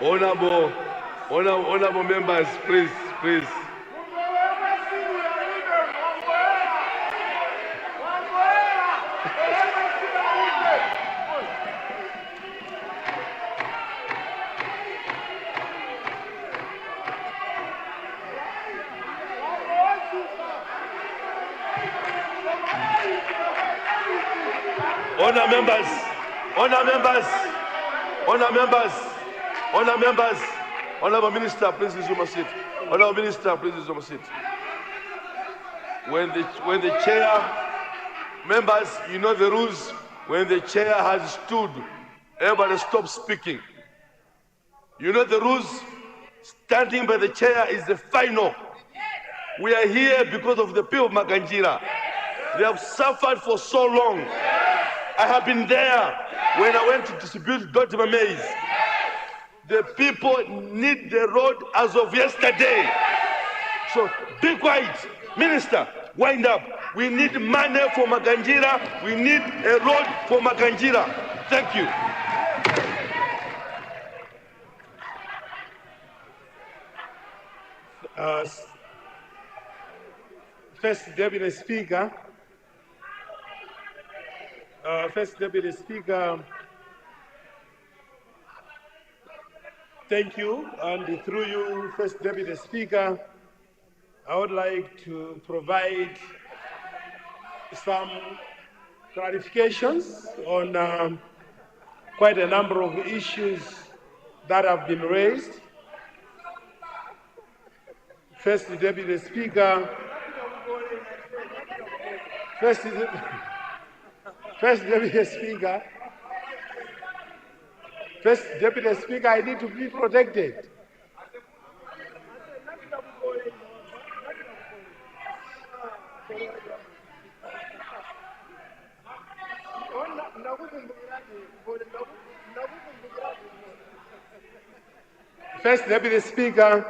Honourable members, please. Honourable Minister, please resume a seat. Honourable Minister, please resume a seat. When the chair, members, you know the rules. When the chair has stood, everybody stop speaking. You know the rules. Standing by the chair is the final. We are here because of the people of Makanjira. They have suffered for so long. I have been there when I went to distribute Dottima maize. The people need the road as of yesterday. So be quiet. Minister, wind up. We need money for Makanjira. We need a road for Makanjira. Thank you. First Deputy Speaker. Thank you, and through you, First Deputy Speaker, I would like to provide some clarifications on quite a number of issues that have been raised. First Deputy Speaker, I need to be protected. First Deputy Speaker,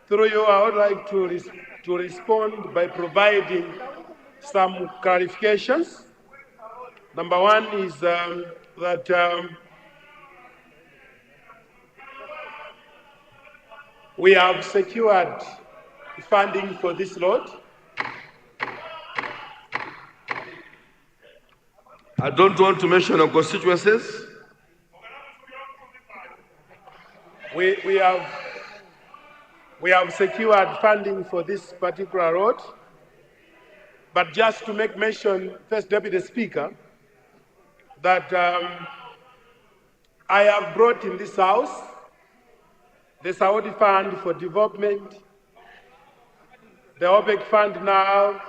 through you, I would like to respond by providing some clarifications. Number one is that we have secured funding for this road. I don't want to mention our constituencies. We have secured funding for this particular road, but just to make mention, First Deputy Speaker, that I have brought in this House the Saudi Fund for Development, the OPEC Fund now,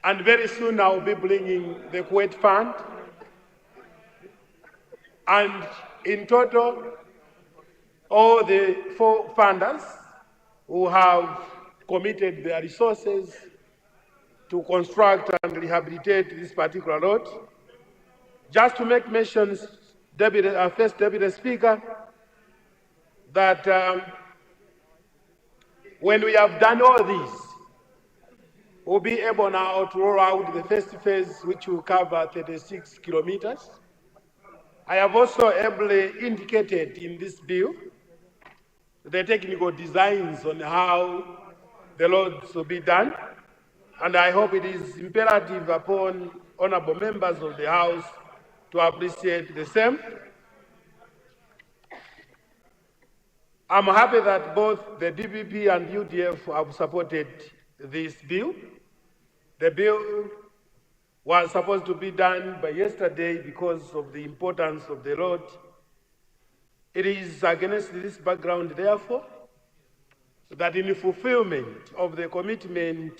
and very soon I will be bringing the Kuwait Fund. And in total, all the 4 funders who have committed their resources to construct and rehabilitate this particular road. Just to make mention, First Deputy Speaker, that when we have done all this, we'll be able now to roll out the first phase, which will cover 36 kilometers. I have also ably indicated in this bill the technical designs on how the roads will be done, and I hope it is imperative upon honorable members of the House to appreciate the same. I'm happy that both the DPP and UDF have supported this bill. The bill was supposed to be done by yesterday because of the importance of the road. It is against this background, therefore, that in fulfillment of the commitment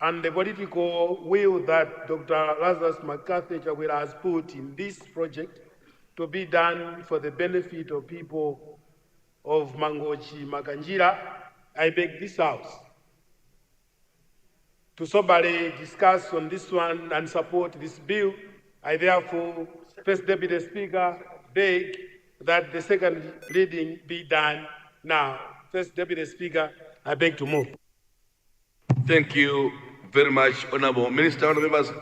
and the political will that Dr. Lazarus McCarthy has put in this project to be done for the benefit of people of Mangochi Makanjira, I beg this House to soberly discuss on this one and support this bill. I therefore, First Deputy Speaker, beg that the second reading be done now. First Deputy Speaker, I beg to move. Thank you very much, Honorable Minister. Honorable members,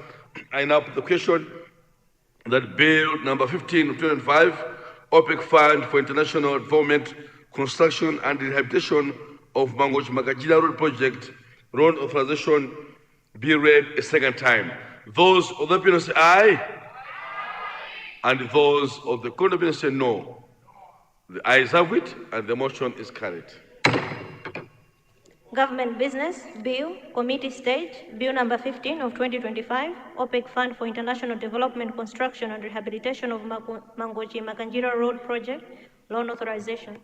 I now put the question that Bill number 15 of 2005, OPEC Fund for International Development, Construction and Rehabilitation of Mangochi Makajila Road Project, road authorization, be read a second time. Those of the opinion say aye, and those of the contrary opinion say no. The ayes have it, and the motion is carried. Government Business Bill, Committee State, Bill number 15 of 2025, OPEC Fund for International Development, Construction and Rehabilitation of Mangochi Makanjira Road Project, loan authorization.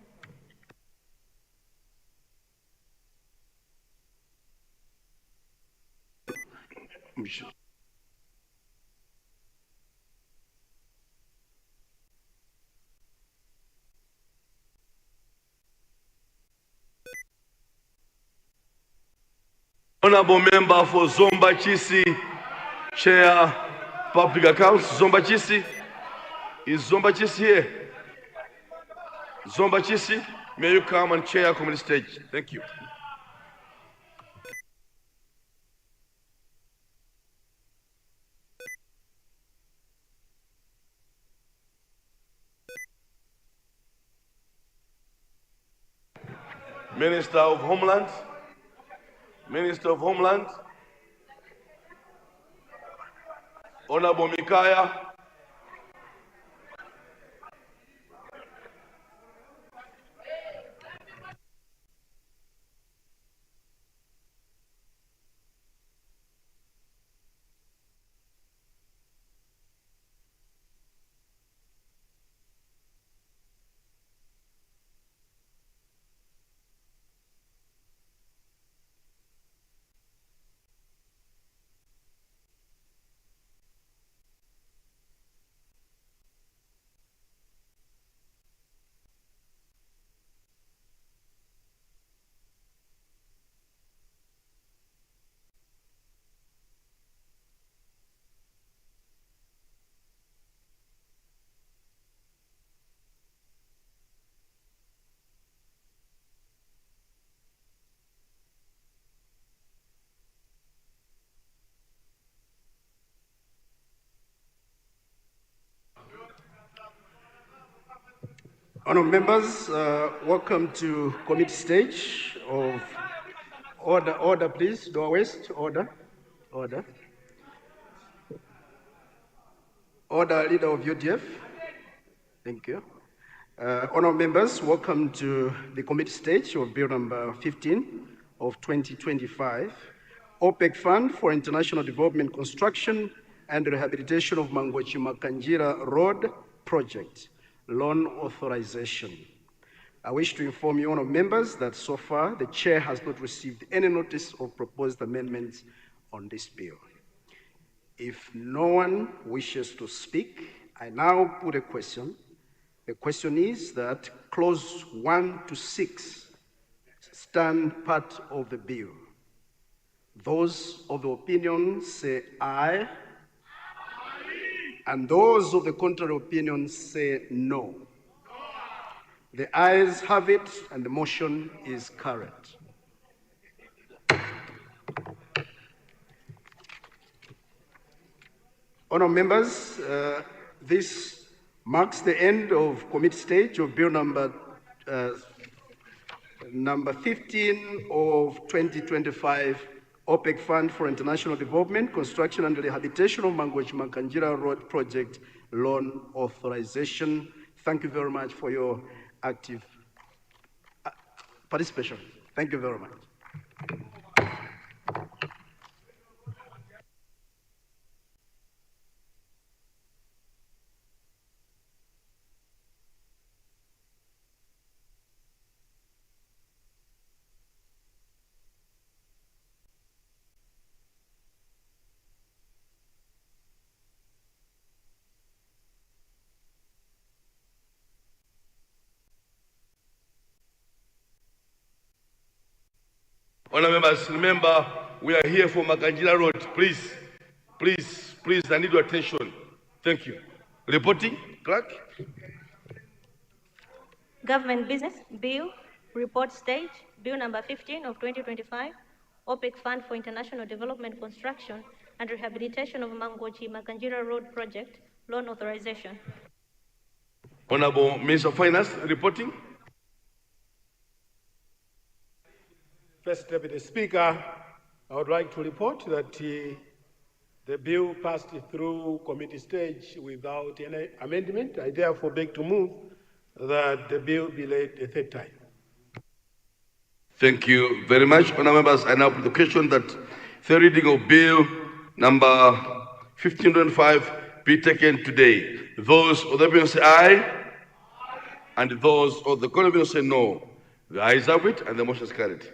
Honorable member for Zomba Chisi, Chair Public Accounts, Zomba Chisi. Is Zomba Chisi here? Zomba Chisi, may you come and chair community stage. Thank you. Minister of Homeland. Minister of Homeland. Honorable Mikaya. Honourable members, welcome to committee stage of order, please. Door West, order. Order, leader of UDF. Thank you. Honourable members, welcome to the committee stage of bill number 15 of 2025, OPEC Fund for International Development Construction and Rehabilitation of Mangochi Makanjira Road Project, loan authorization. I wish to inform you, honourable members, that so far the chair has not received any notice of proposed amendments on this bill. If no one wishes to speak, I now put a question. The question is that clause 1 to 6 stand part of the bill. Those of the opinion say aye, and those of the contrary opinion say no. The ayes have it, and the motion is carried. Honourable members, this marks the end of committee stage of bill number 15 of 2025, OPEC Fund for International Development, Construction and Rehabilitation of Mangochi Makanjira Road Project, loan authorization. Thank you very much for your active participation. Thank you very much. Honourable members, remember, we are here for Makanjira Road. Please, I need your attention. Thank you. Reporting, clerk. Government Business Bill, Report Stage, Bill number 15 of 2025, OPEC Fund for International Development Construction and Rehabilitation of Mangochi Makanjira Road Project, loan authorization. Honourable Minister of Finance, reporting. First Deputy Speaker, I would like to report that the bill passed through committee stage without any amendment. I therefore beg to move that the bill be laid a third time. Thank you very much. Honourable members, I now put the question that third reading of bill number 1525 be taken today. Those of the opinion say aye, and those of the contrary say no. The ayes have it, and the motion is carried.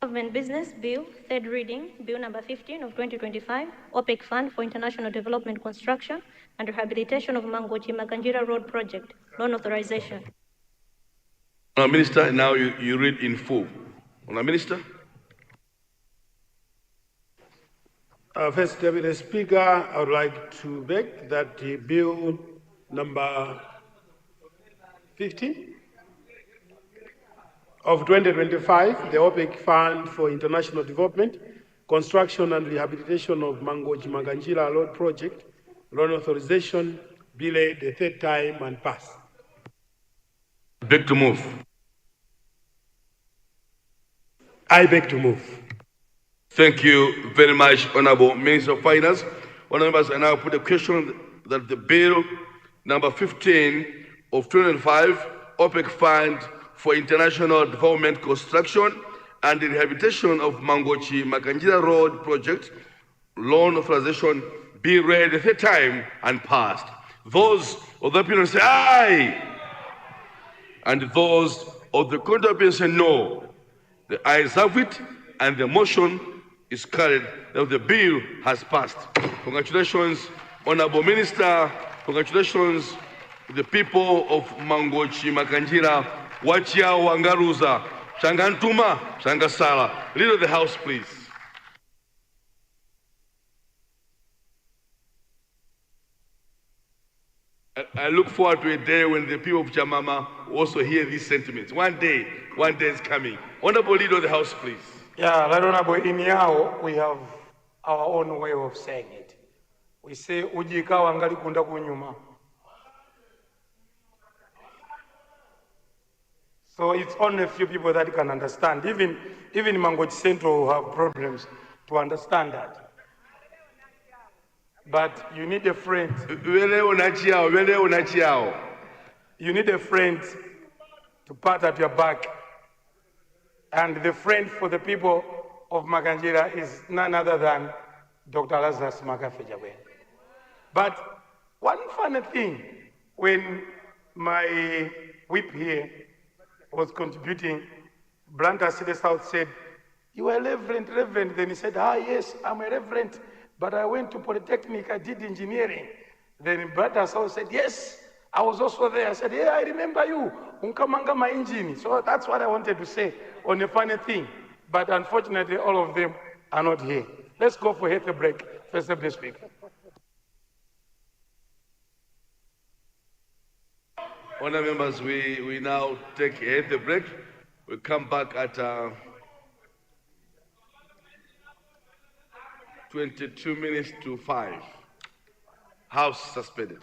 Government Business Bill, third reading, Bill number 15 of 2025, OPEC Fund for International Development Construction and Rehabilitation of Mangochi Makanjira Road Project, loan authorization. Honourable Minister, now you read in full. Honourable Minister. First Deputy Speaker, I would like to beg that the bill number 15 of 2025, the OPEC Fund for International Development, Construction and Rehabilitation of Mangochi Makanjira Road Project, loan authorization, be laid the third time and pass. Beg to move. I beg to move. Thank you very much, Honourable Minister of Finance. Honourable members, I now put a question that the bill number 15 of 2025, OPEC Fund for International Development Construction and the Rehabilitation of Mangochi Makanjira Road Project, loan authorization, be read the third time and passed. Those of the opinion say aye, and those of the contrary opinion say no. The ayes have it, and the motion is carried. That the bill has passed. Congratulations, Honourable Minister. Congratulations to the people of Mangochi Makanjira. Wachia Wangaruza. Changantuma, Changasala. Leader of the House, please. I look forward to a day when the people of Jamama also hear these sentiments. One day is coming. Honorable Leader of the House, please. Yeah, Honorable, in Yao, we have our own way of saying it. We say, Ujika wangali kunda kunyuma. So it's only a few people that can understand. Even Mangochi Central will have problems to understand that. But you need a friend. You need a friend to pat at your back. And the friend for the people of Makanjira is none other than Dr. Lazarus Makafejawe. But one funny thing, when my whip here was contributing, Blantyre City South said, "You are a reverend." Then he said, yes, I'm a reverend, but I went to Polytechnic, I did engineering. Then Blantyre South said, yes, I was also there. I said, yeah, I remember you. Unkamanga my engine. So that's what I wanted to say on a funny thing. But unfortunately, all of them are not here. Let's go for a health break. First of the speaker. Honour members, we now take a health break. We'll come back at 22 minutes to 5. House suspended.